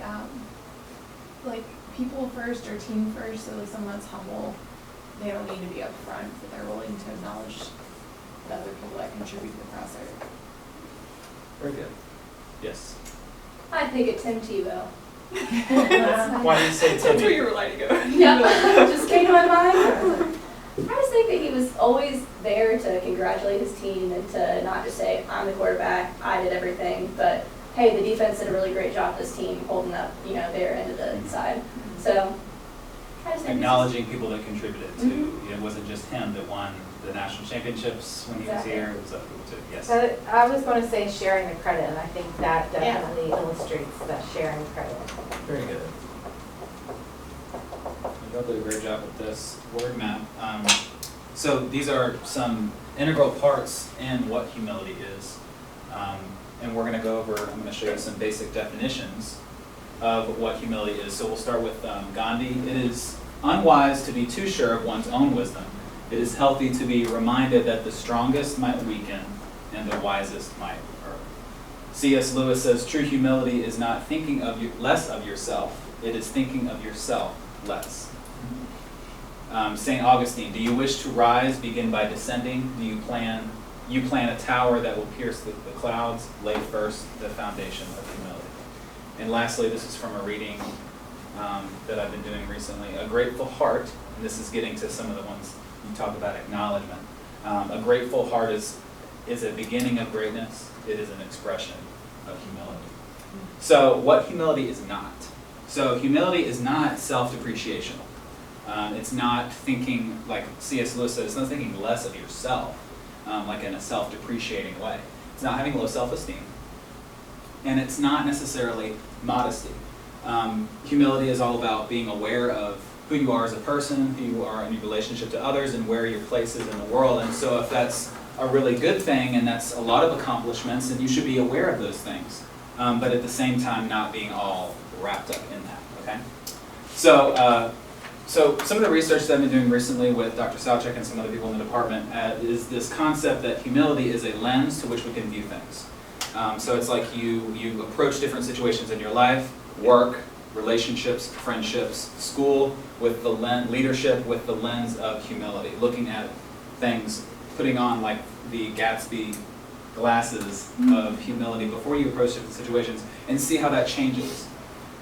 like, people first or team first, so like someone that's humble, they don't need to be up front, but they're willing to acknowledge the other people that contribute to the process. Very good. Yes. I think it's Tim Tebow. Why do you say That's where Timmy? you were like to go. Yeah, just came to my mind. I just think that he was always there to congratulate his team and to not just say, I'm the quarterback, I did everything, but hey, the defense did a really great job this team holding up, their end of the side. So, I just think Acknowledging people that contributed to, it wasn't just him that won the national championships when he was here, it was other people too. Yes. But I was going to say sharing the credit, and I think that definitely illustrates that sharing credit. Very good. Y'all did a great job with this word map. So these are some integral parts in what humility is. And we're going to go over, I'm going to show you some basic definitions of what humility is. So we'll start with Gandhi. It is unwise to be too sure of one's own wisdom. It is healthy to be reminded that the strongest might weaken and the wisest might err. C.S. Lewis says, true humility is not thinking of less of yourself, it is thinking of yourself less. St. Augustine, do you wish to rise, begin by descending? Do you plan a tower that will pierce the clouds? Lay first the foundation of humility. And lastly, this is from a reading that I've been doing recently. A grateful heart, and this is getting to some of the ones you talk about acknowledgement. A grateful heart is a beginning of greatness. It is an expression of humility. So what humility is not? So humility is not self-depreciation. It's not thinking, like C.S. Lewis said, it's not thinking less of yourself, like in a self-depreciating way. It's not having low self-esteem. And it's not necessarily modesty. Humility is all about being aware of who you are as a person, who you are in your relationship to others, and where your place is in the world. And so if that's a really good thing, and that's a lot of accomplishments, then you should be aware of those things. But at the same time, not being all wrapped up in that, okay? So some of the research that I've been doing recently with Dr. Salchuk and some other people in the department is this concept that humility is a lens to which we can view things. So it's like you approach different situations in your life, work, relationships, friendships, school, with the leadership with the lens of humility, looking at things, putting on like the Gatsby glasses of humility before you approach different situations and see how that changes.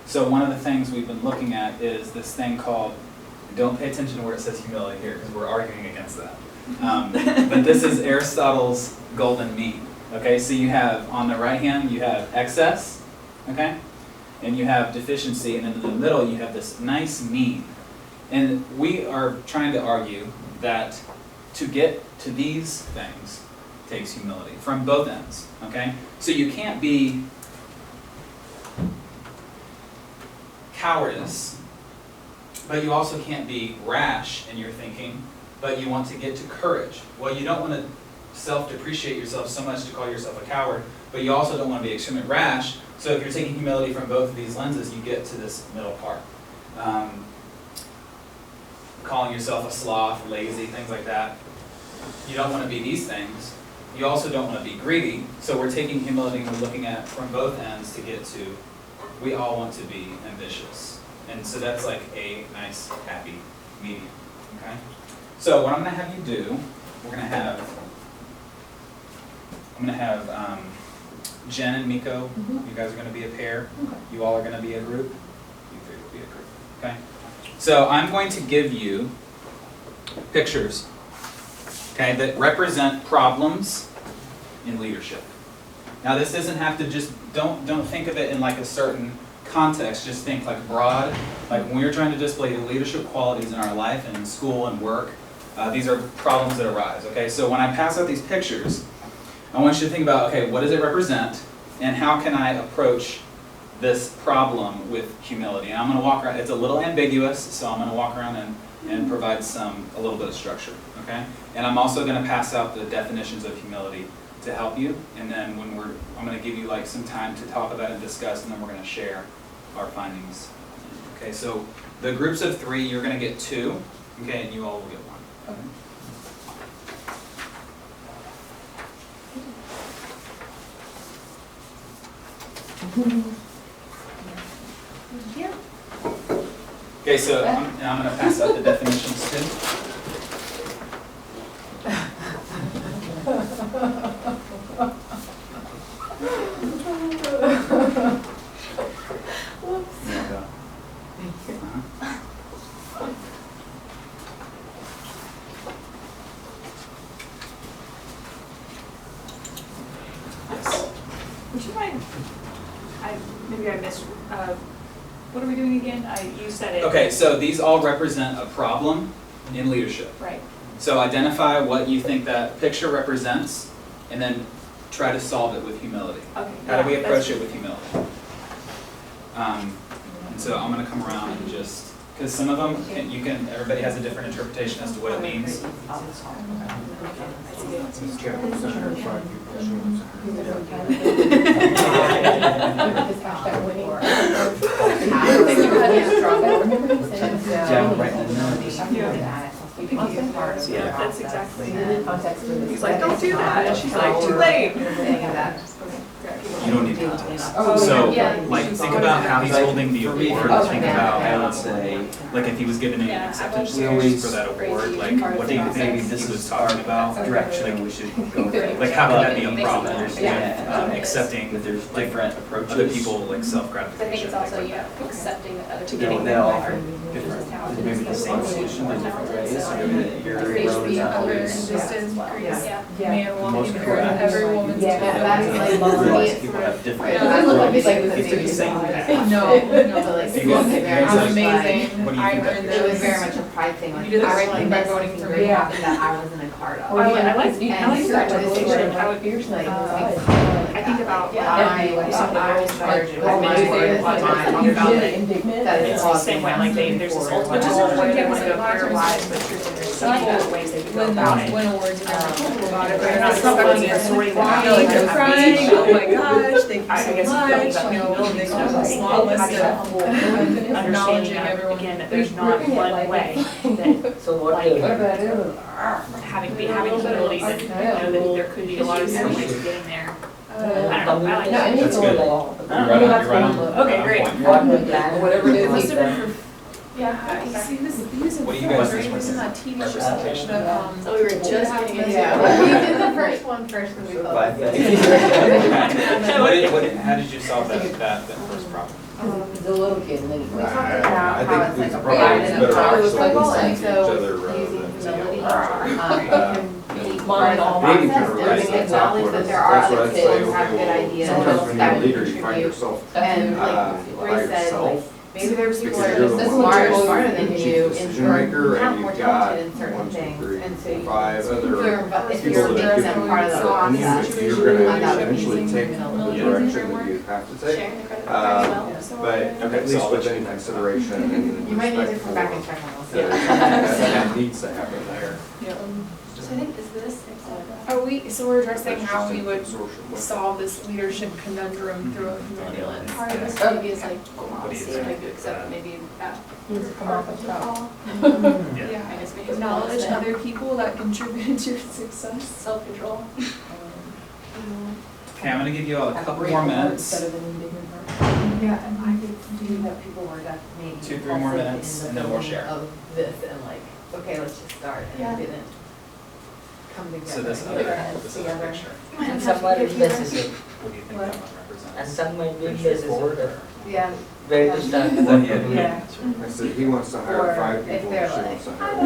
So one of the things we've been looking at is this thing called, don't pay attention to where it says humility here because we're arguing against that. But this is Aristotle's golden mean. Okay, so you have on the right hand, you have excess, okay? And you have deficiency, and in the middle you have this nice mean. And we are trying to argue that to get to these things takes humility from both ends, okay? So you can't be cowardice, but you also can't be rash in your thinking, but you want to get to courage. Well, you don't want to self-depreciate yourself so much to call yourself a coward, but you also don't want to be extremely rash. So if you're taking humility from both of these lenses, you get to this middle part. Calling yourself a sloth, lazy, things like that. You don't want to be these things. You also don't want to be greedy. So we're taking humility and we're looking at from both ends to get to, we all want to be ambitious. And so that's like a nice, happy medium, okay? So what I'm gonna have you do, I'm gonna have Jen and Miko, you guys are gonna be a pair. You all are gonna be a group. You three will be a group, okay? So I'm going to give you pictures, okay, that represent problems in leadership. Now this doesn't have to just, don't think of it in like a certain context, just think like broad, like when we're trying to display the leadership qualities in our life and in school and work, these are problems that arise, okay? So when I pass out these pictures, I want you to think about, okay, what does it represent and how can I approach this problem with humility? And I'm gonna walk around, it's a little ambiguous, so I'm gonna walk around and provide a little bit of structure, okay? And I'm also gonna pass out the definitions of humility to help you, and then I'm gonna give you like some time to talk about and discuss, and then we're gonna share our findings. Okay, so the groups of 3, you're gonna get 2, okay, and you all will get 1. Okay. Okay, so I'm gonna pass out the definitions too. Would you mind, maybe I missed, what are we doing again? You said it. Okay, so these all represent a problem in leadership. Right. So identify what you think that picture represents, and then try to solve it with humility. Okay. How do we approach it with humility? And so I'm going to come around and just, because some of them, everybody has a different interpretation as to what it means. Yeah, that's exactly. He's like, don't do that. And she's like, too late. You don't need context. So, like, think about how he's holding the award. Think about, I would say, like, if he was given an acceptance speech for that award, like, what do you think he was talking about? Direction we should go. Like, how could that be a problem with accepting that there's different approaches? Other people, like, self-gratification. I think it's also, accepting that other people. Getting that offer different, maybe the same solution, but different ways. So maybe that your road is not always Man, most walking correct. every woman's Realize people have different. If you're the same path. No. I'm amazing. What do you think that It was very much a pride thing, like, You did the I right really thing by missed voting something for very me. happen that I wasn't a part of. I like And that so distinction. I would I think about I was charged with my word, talking about it. that It's is the same way, like there's this ultimate goal where they want to go career wise, but there's several ways they can go about it. When awards and everything about it, They're not expecting a story that I feel like they're have crying, these- oh my gosh, thank you I so guess much, about you know, humility, they so come it's with a like, small how list do you of understanding acknowledging of, everyone. again, that there's not one way that So what having humility, that, that there could be a lot of different ways of getting there. I don't know, I like that. That's good. You're right on. Okay, great. Whatever it is. Must have been for, yeah, you see this, these are What do you guys right? think? This is not TV show. Representation. So we were just getting into Yeah, we did the first one first because we thought. How did you solve that first problem? He's a little kid and then he We cried. talked about how it's like a probably pride it's and a better power off struggle, and listening to each other so rather using than humility, Mine can be part of the Maybe process, kind of right and at the top acknowledge where that it's- there are that's what other I'd kids say, who have okay, good well, ideas sometimes when you're that a can leader, you find contribute. yourself And by like Grace said, like, yourself. maybe there are people Because that you're are the just one smarter than chief you in decision certain, maker, and not more you've got talented in certain 1, 2, things, 3, and so 4, you 5 other if people you're that making them part of the process, you're gonna I thought eventually using take the humility. direction that you have to take. sharing the credit very well. But at least with any consideration and You might need to respect come back and for check on us. that needs to happen there. So I think, is this? Are we, so we're addressing That's how just we an would absorption with- solve this leadership conundrum through a humility lens? Part of this maybe is like, obviously, like, accept maybe that. Come off the top. Yeah. I guess maybe Acknowledge other people that contributed to your success. self-control. Okay, I'm gonna give you all a couple more minutes. Instead of an indignant heart. Yeah, and I could do that people were maybe. 2, 3 more minutes, and then we'll share. Of this and like, okay, let's just start, Yeah. and it didn't come together. So this put other, our heads this other together. picture, And some are necessary, what do you think What? that one represents? and some might be Pretty straightforward, necessary. or? Yeah. Where to start? Then you have to Yeah. I said, he wants to hire Or 5 if people, they're and she like- wants to hire 1.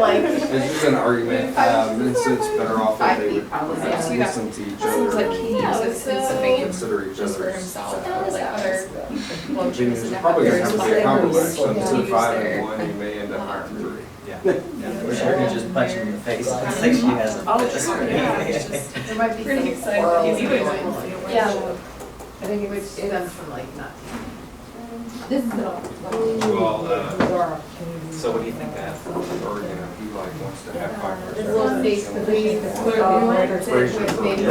Like, It's just an argument, it's better off if 5 they feet would probably. perhaps Yeah. listen to each Seems like other, he Yeah, uses his so- fame consider each just for other's himself, So like that other opinions. locations It's and probably gonna have to be a others. compromise, so Yeah. instead of Use 5 their- and 1, you may end up hiring 3. Yeah. Wish I could just punch him in the face. It's like she has a. Oh, yeah, it's just there might be pretty some excited oral that he's doing influence. it. Yeah. I think Which it's, stems from like not. this is all. Well, so what do you think that, Or, you know, he like wants to have 5 It's percent. a little big, the big, maybe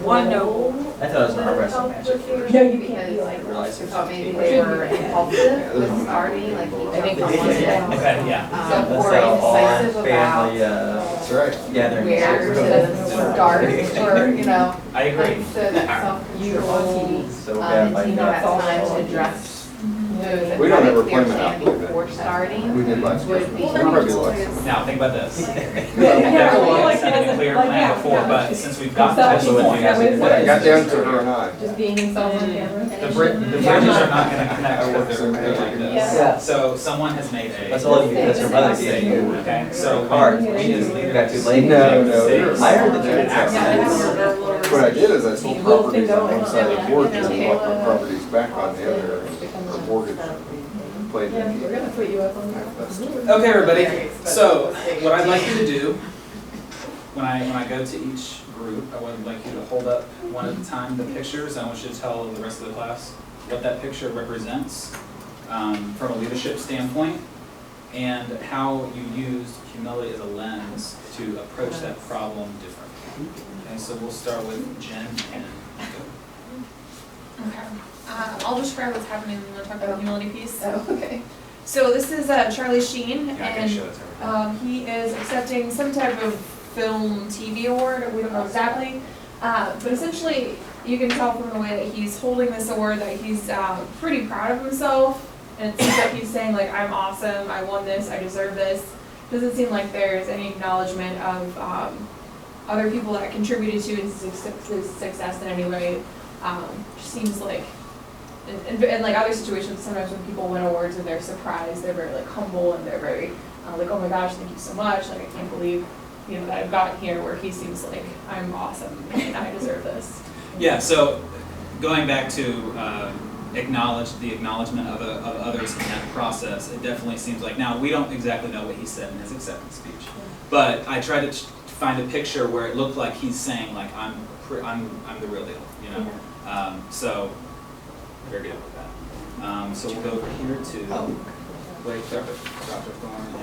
One noble. I thought it was an arm wrestling match at first. No, you can't be Because like. I realized I it thought was maybe just they people. were impulsive with starting, like I think each on one end. okay, yeah. So That's or how all our incisive family, about That's right. gathering. where to start, or, you know, I agree. like, so that some people, So bad like take that that. time to address those We don't ever that plan clear it out plan like before that. starting. We did last year. Would be- We probably did last year. Now, think about this. Yeah, Definitely like, had a clear like, plan yeah, before, yeah. but since we've gotten to Himself, this point, yeah, with- When I got down to her and I. Just being himself on camera. the bridges are not gonna connect if they're like this. Yeah. So someone has made a. That's all you, that's her mother gave you. Okay, so Hard. we as You leaders. got too late. No, no. I heard that It you accidents. What I did is I sold Little properties thing on going one side of the on. board and Yeah. bought my properties back on the other, or mortgage played Yeah, the we're game. gonna put you up on That's- that. Okay, everybody, so what I'd like you to do, when I go to each group, I would like you to hold up one at a time the pictures. I want you to tell the rest of the class what that picture represents from a leadership standpoint and how you used humility as a lens to approach that problem differently. Okay, so we'll start with Jen and Okay. I'll describe what's happening and then talk about the humility piece. Oh, okay. So this is Charlie Sheen, yeah, I can and show it to everybody. he is accepting some type of film TV award. We don't know exactly, but essentially you can tell from the way that he's holding this award that he's pretty proud of himself, and it seems like he's saying like, "I'm awesome. I won this. I deserve this." Doesn't seem like there's any acknowledgement of other people that contributed to his success in any way. Just seems like. And like other situations, sometimes when people win awards and they're surprised, they're very like humble and they're very like, oh my gosh, thank you so much. Like I can't believe, you know, that I've gotten here. Where he seems like I'm awesome and I deserve this. Yeah, so going back to acknowledgement of others in that process, it definitely seems like, now we don't exactly know what he said in his acceptance speech, but I tried to find a picture where it looked like he's saying like, I'm the real deal, you know? So, very good with that. So we'll go over here to Dr. Thorne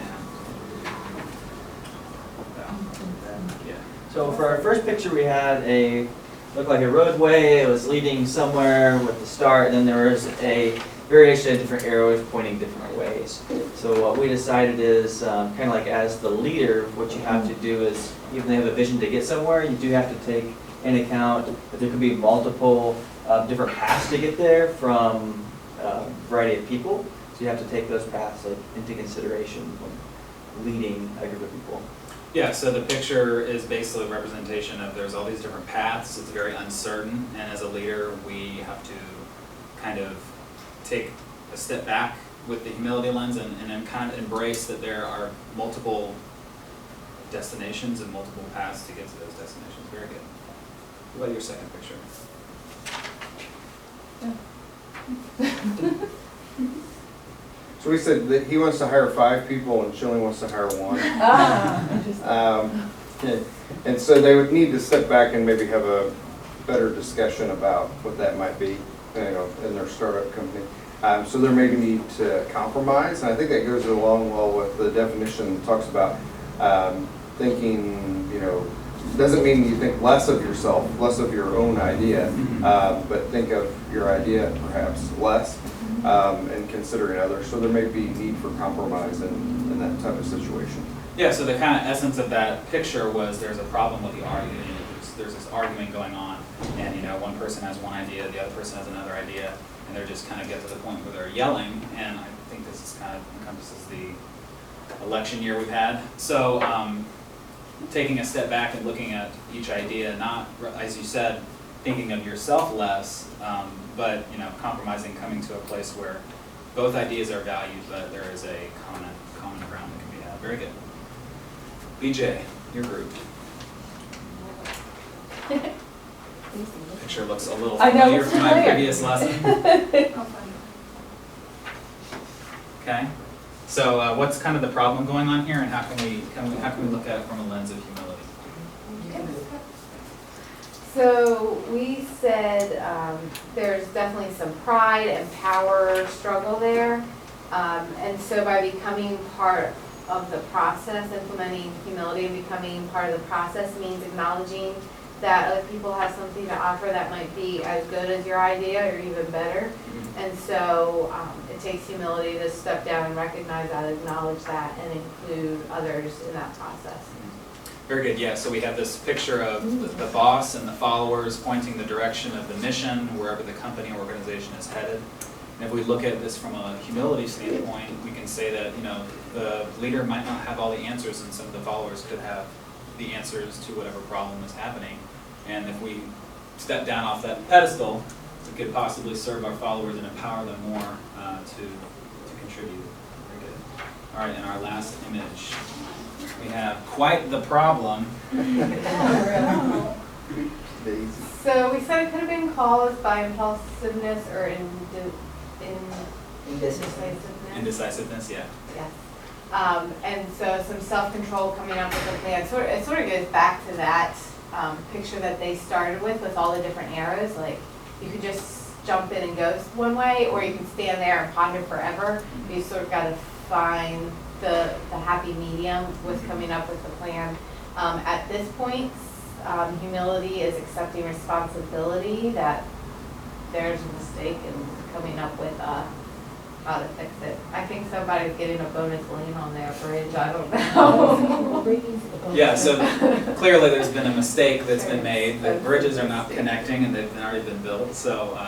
and, yeah. So for our first picture, we had looked like a roadway. It was leading somewhere with the start, and then there was a variation of different arrows pointing different ways. So what we decided is, kind of like as the leader, what you have to do is, even though you have a vision to get somewhere, you do have to take into account that there could be multiple different paths to get there from a variety of people. So you have to take those paths into consideration when leading a group of people. Yeah, so the picture is basically a representation of there's all these different paths, it's very uncertain, and as a leader, we have to kind of take a step back with the humility lens and then kind of embrace that there are multiple destinations and multiple paths to get to those destinations. Very good. What about your second picture? So we said that he wants to hire 5 people and she only wants to hire 1. And so they would need to step back and maybe have a better discussion about what that might be, you know, in their startup company. So there may be need to compromise, and I think that goes along well with the definition that talks about thinking, you know, doesn't mean you think less of yourself, less of your own idea, but think of your idea perhaps less, and considering others. So there may be need for compromise in that type of situation. Yeah, so the kind of essence of that picture was there's a problem with the argument. There's this argument going on, and you know, one person has one idea, the other person has another idea, and they're just kind of get to the point where they're yelling. And I think this this kind of encompasses the election year we've had. So taking a step back and looking at each idea, not, as you said, thinking of yourself less, but compromising, coming to a place where both ideas are valued, but there is a common ground that can be had. Very good. BJ, your group. Picture looks a little I know, familiar it's from my familiar. previous lesson. Okay. So what's kind of the problem going on here, and how can we look at it from a lens of humility? So we said there's definitely some pride and power struggle there. And so by becoming part of the process, implementing humility and becoming part of the process means acknowledging that other people have something to offer that might be as good as your idea or even better. And so it takes humility to step down and recognize that, acknowledge that, and include others in that process. Very good, yeah, so we have this picture of the boss and the followers pointing the direction of the mission, wherever the company or organization is headed. And if we look at this from a humility standpoint, we can say that, the leader might not have all the answers, and some of the followers could have the answers to whatever problem is happening. And if we step down off that pedestal, we could possibly serve our followers and empower them more to contribute. Very good. All right, and our last image. We have quite the problem. So we said it could have been caused by impulsiveness or indecisiveness. Indecisiveness, yeah. Yes. And so some self-control coming up with a plan. It sort of goes back to that picture that they started with all the different arrows. Like you could just jump in and go one way, or you can stand there and ponder forever. You sort of got to find the happy medium with coming up with the plan. At this point, humility is accepting responsibility that there's a mistake and coming up with how to fix it. I think somebody's getting a bonus lane on their bridge, I don't know. Yeah, so clearly there's been a mistake that's been made. The bridges are not connecting and they've already been built. So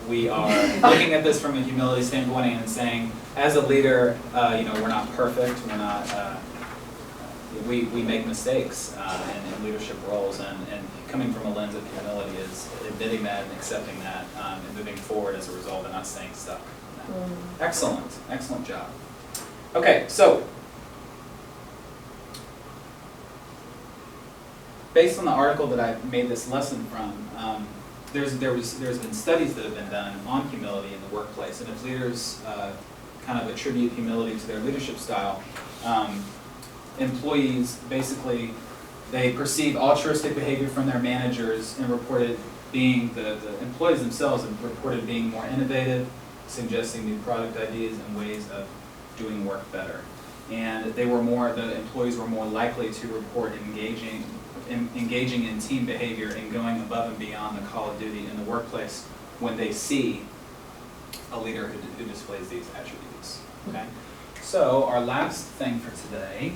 we are looking at this from a humility standpoint and saying, as a leader, we're not perfect. We're not. We make mistakes in leadership roles, and coming from a lens of humility is admitting that and accepting that, and moving forward as a result, and not staying stuck. Excellent job. Okay, so based on the article that I made this lesson from, there's been studies that have been done on humility in the workplace, and if leaders kind of attribute humility to their leadership style, employees basically they perceive altruistic behavior from their managers and reported being the employees themselves and reported being more innovative, suggesting new product ideas and ways of doing work better. And the employees were more likely to report engaging in team behavior and going above and beyond the call of duty in the workplace when they see a leader who displays these attributes. Okay? So our last thing for today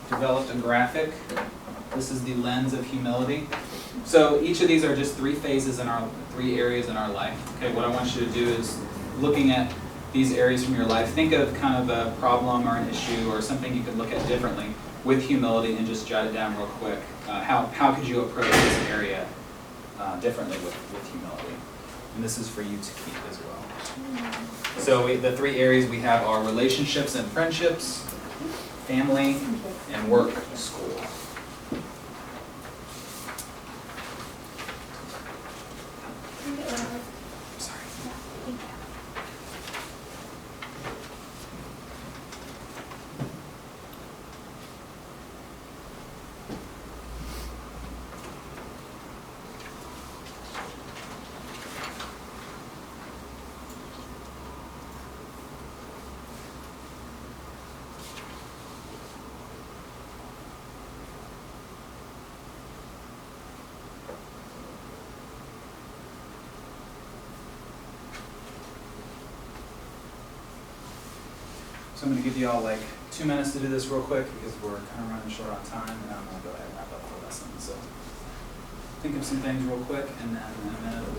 developed a graphic. This is the lens of humility. So each of these are just three areas in our life. Okay, what I want you to do is looking at these areas from your life, think of kind of a problem or an issue or something you could look at differently with humility and just jot it down real quick. How could you approach this area differently with humility? And this is for you to keep as well. So the three areas we have are relationships and friendships, family, and work, school. Sorry. So I'm going to give you all like 2 minutes to do this real quick because we're kind of running short on time, and I'm going to go ahead and wrap up the lesson. So think of some things real quick, and then in a minute,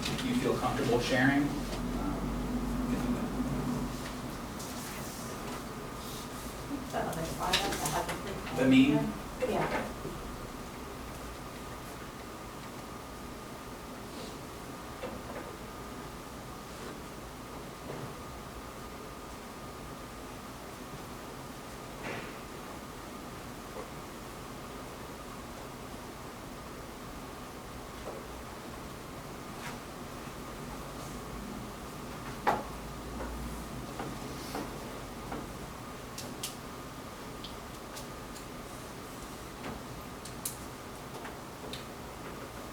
if you feel comfortable sharing, you can do that. The meme? Yeah.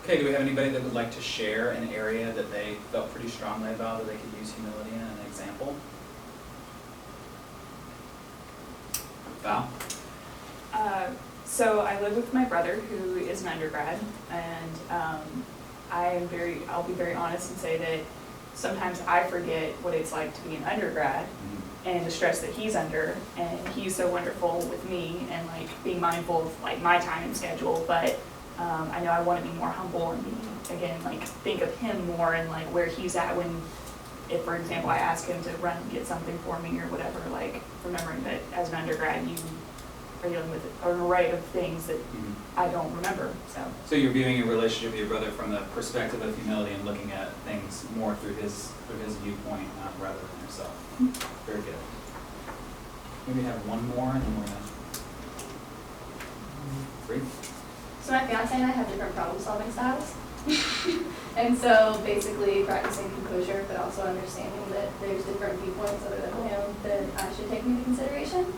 Okay, do we have anybody that would like to share an area that they felt pretty strongly about, that they could use humility in, an example? Val? So I live with my brother, who is an undergrad, and I'll be very honest and say that sometimes I forget what it's like to be an undergrad and the stress that he's under, and he's so wonderful with me and like being mindful of like my time and schedule, but I know I want to be more humble and be, again, like think of him more and like where he's at when, if for example I ask him to run and get something for me or whatever, like remembering that as an undergrad you are dealing with an array of things that I don't remember. So you're viewing your relationship with your brother from the perspective of humility and looking at things more through his viewpoint rather than yourself. Very good. Maybe have one more and then we're gonna free. So my fiance and I have different problem-solving styles. And so basically practicing composure, but also understanding that there's different viewpoints other than my own that I should take into consideration.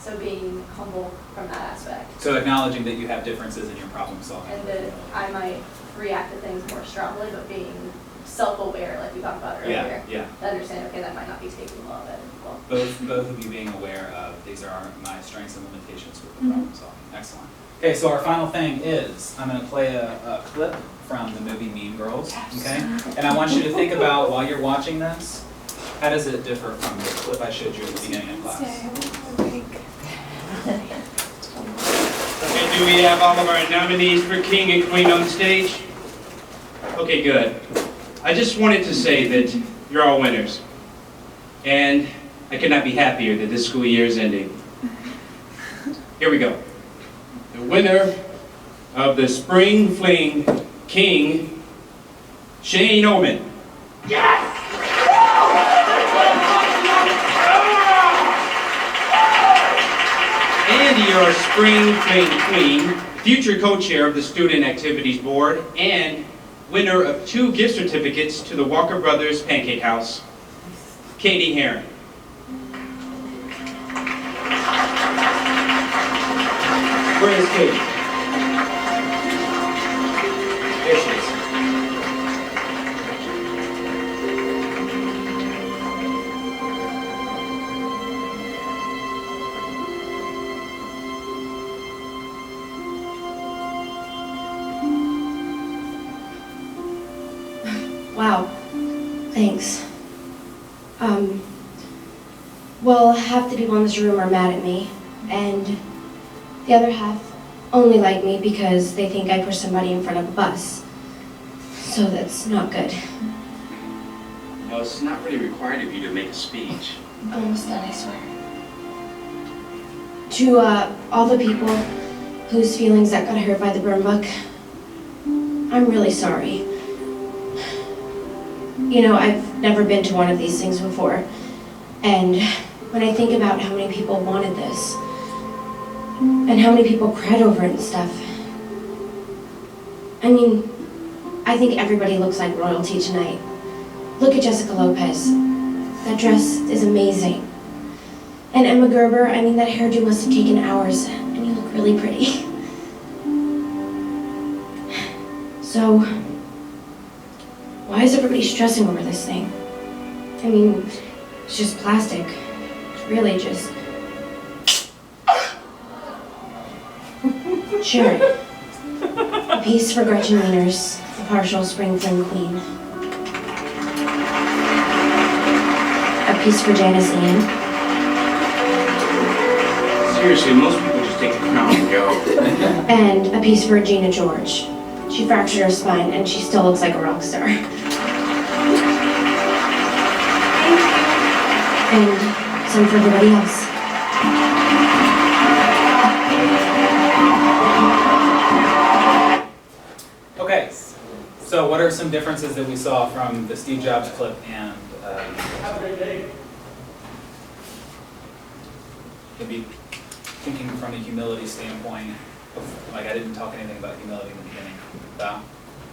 So being humble from that aspect. So acknowledging that you have differences in your problem solving. And that I might react to things more strongly, but being self-aware, like we talked about earlier. Yeah. To understand, okay, that might not be taking well at people. Both of you being aware of these are my strengths and limitations with the problem solving. Excellent. Okay, so our final thing is I'm going to play a clip from the movie Mean Girls. Okay, and I want you to think about while you're watching this, how does it differ from the clip I showed you at the beginning of class? Okay, do we have all of our nominees for King and Queen on stage? Okay, good. I just wanted to say that you're all winners. And I could not be happier that this school year is ending. Here we go. The winner of the Spring Fling King, Shane Oman. Yes! And your Spring Fling Queen, future co-chair of the Student Activities Board, and winner of 2 gift certificates to the Walker Brothers Pancake House, Katie Heron. Where is Katie? There she is. Wow, thanks. Well, half the people in this room are mad at me, and the other half only like me because they think I pushed somebody in front of a bus. So that's not good. No, it's not really required of you to make a speech. I'm almost done, I swear. To all the people whose feelings that got hurt by the burn book, I'm really sorry. You know, I've never been to one of these things before, and when I think about how many people wanted this, and how many people cried over it and stuff, I mean, I think everybody looks like royalty tonight. Look at Jessica Lopez. That dress is amazing. And Emma Gerber, I mean, that hairdo must have taken hours, and you look really pretty. So, why is everybody stressing over this thing? I mean, it's just plastic. It's really just... Sure. A piece for Gretchen Wieners, the partial spring fling queen. A piece for Janice Ian. Seriously, most people just take the crown and go. And a piece for Gina George. She fractured her spine and she still looks like a rock star. And some for everybody else. Okay, so what are some differences that we saw from the Steve Jobs clip and maybe thinking from a humility standpoint? Like I didn't talk anything about humility in the beginning. Val?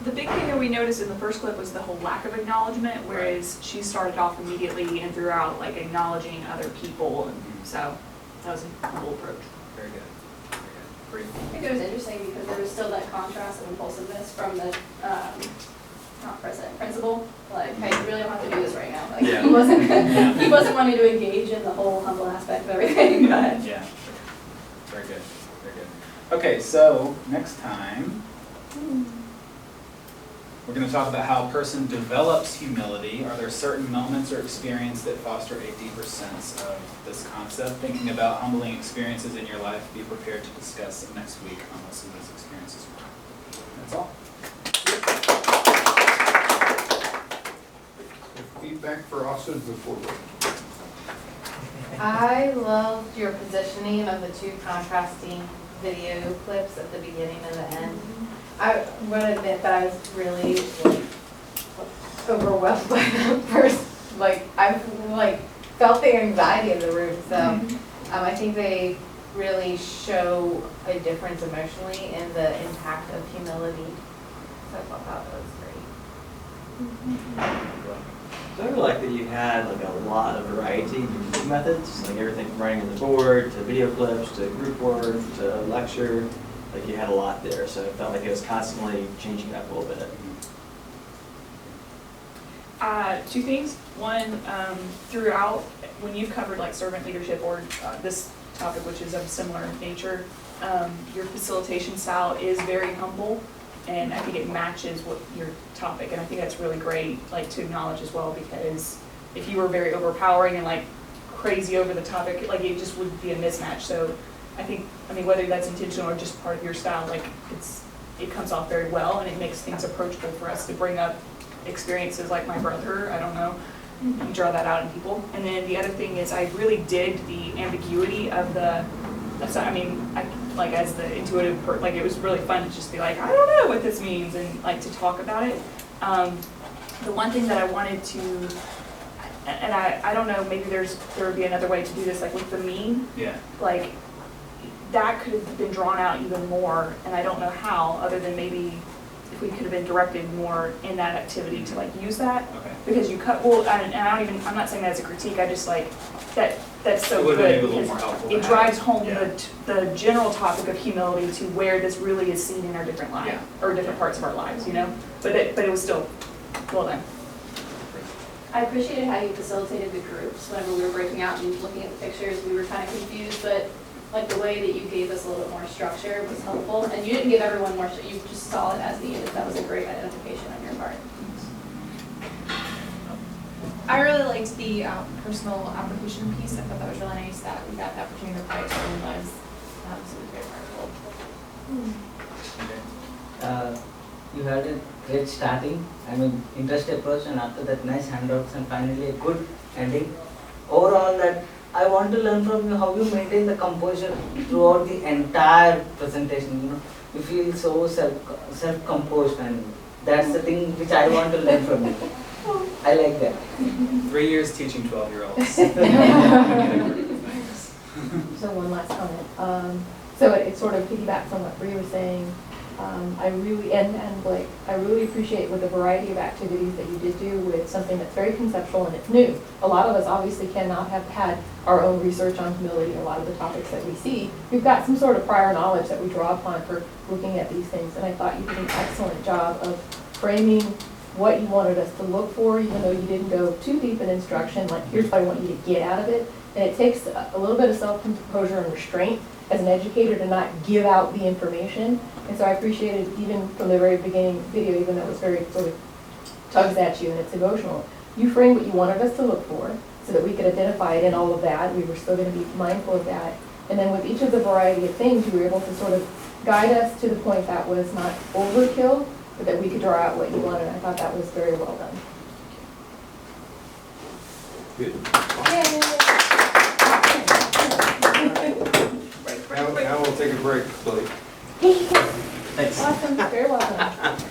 The big thing that we noticed in the first clip was the whole lack of acknowledgement, whereas she started off immediately and throughout like acknowledging other people, and so that was a cool approach. Very good. Very good. I think it was interesting because there was still that contrast of impulsiveness from the, not president, principal. Like, hey, you really don't have to do this right now. Like, Yeah. he wasn't wanting to engage in the whole humble aspect of everything, but. Yeah. Very good. Very good. Okay, so next time, we're going to talk about how a person develops humility. Are there certain moments or experience that foster a deeper sense of this concept? Thinking about humbling experiences in your life, be prepared to discuss next week on what some of those experiences were. That's all. Feedback for officers before we. I loved your positioning of the two contrasting video clips at the beginning and the end. I would admit that I was really overwhelmed by that first, I felt the anxiety in the room, so I think they really show a difference emotionally in the impact of humility. So I thought that was great. So I really like that you had like a lot of variety in your teaching methods, like everything from writing on the board to video clips to group work to lecture. Like you had a lot there, so it felt like it was constantly changing up a little bit. Two things. One, throughout, when you've covered like servant leadership or this topic, which is of similar nature, your facilitation style is very humble, and I think it matches what your topic, and I think that's really great, like to acknowledge as well, because if you were very overpowering and like crazy over the topic, like it just would be a mismatch. So I mean, whether that's intentional or just part of your style, like it comes off very well, and it makes things approachable for us to bring up experiences like my brother. I don't know, you draw that out in people. And then the other thing is I really dig the ambiguity of the, like as the intuitive like it was really fun to just be like, I don't know what this means, and like to talk about it. The one thing that I wanted to, and I don't know, maybe there would be another way to do this, like with the meme. Yeah. Like that could have been drawn out even more, and I don't know how, other than maybe if we could have been directed more in that activity to like use that. Okay. Because you cut, well, and I'm not saying that as a critique, I just like, that's so It would good. have been a little more because helpful. it drives home the general topic of humility to where this really is seen in our different lives, or different parts of our lives, you know? But it was still well done. I appreciated how you facilitated the groups whenever we were breaking out and looking at the pictures. We were kind of confused, but like the way that you gave us a little bit more structure was helpful. And you didn't give everyone more, you just saw it as needed. That was a great identification on your part. I really liked the personal application piece. I thought that was really nice that we got the opportunity to apply it to our own lives. So it was very powerful. You had a great starting, interest approach, and after that nice handouts, and finally a good ending. Overall, that I want to learn from you how you maintain the composure throughout the entire presentation. You feel so self-composed, and that's the thing which I want to learn from you. I like that. 3 years teaching 12-year-olds. So one last comment. So it sort of piggybacks on what Bree was saying. I really, and Blake, I really appreciate with the variety of activities that you did do with something that's very conceptual and it's new. A lot of us obviously cannot have had our own research on humility. A lot of the topics that we see, we've got some sort of prior knowledge that we draw upon for looking at these things. And I thought you did an excellent job of framing what you wanted us to look for, even though you didn't go too deep in instruction, like here's what I want you to get out of it. And it takes a little bit of self-composure and restraint as an educator to not give out the information. And so I appreciated even from the very beginning video, even though it was very sort of tugs at you and it's emotional, you framed what you wanted us to look for so that we could identify it in all of that. We were still going to be mindful of that. And then with each of the variety of things, you were able to sort of guide us to the point that was not overkill, but that we could draw out what you wanted. I thought that was very well done. Good. Now we'll take a break, Blake. Thanks. Awesome, very welcome.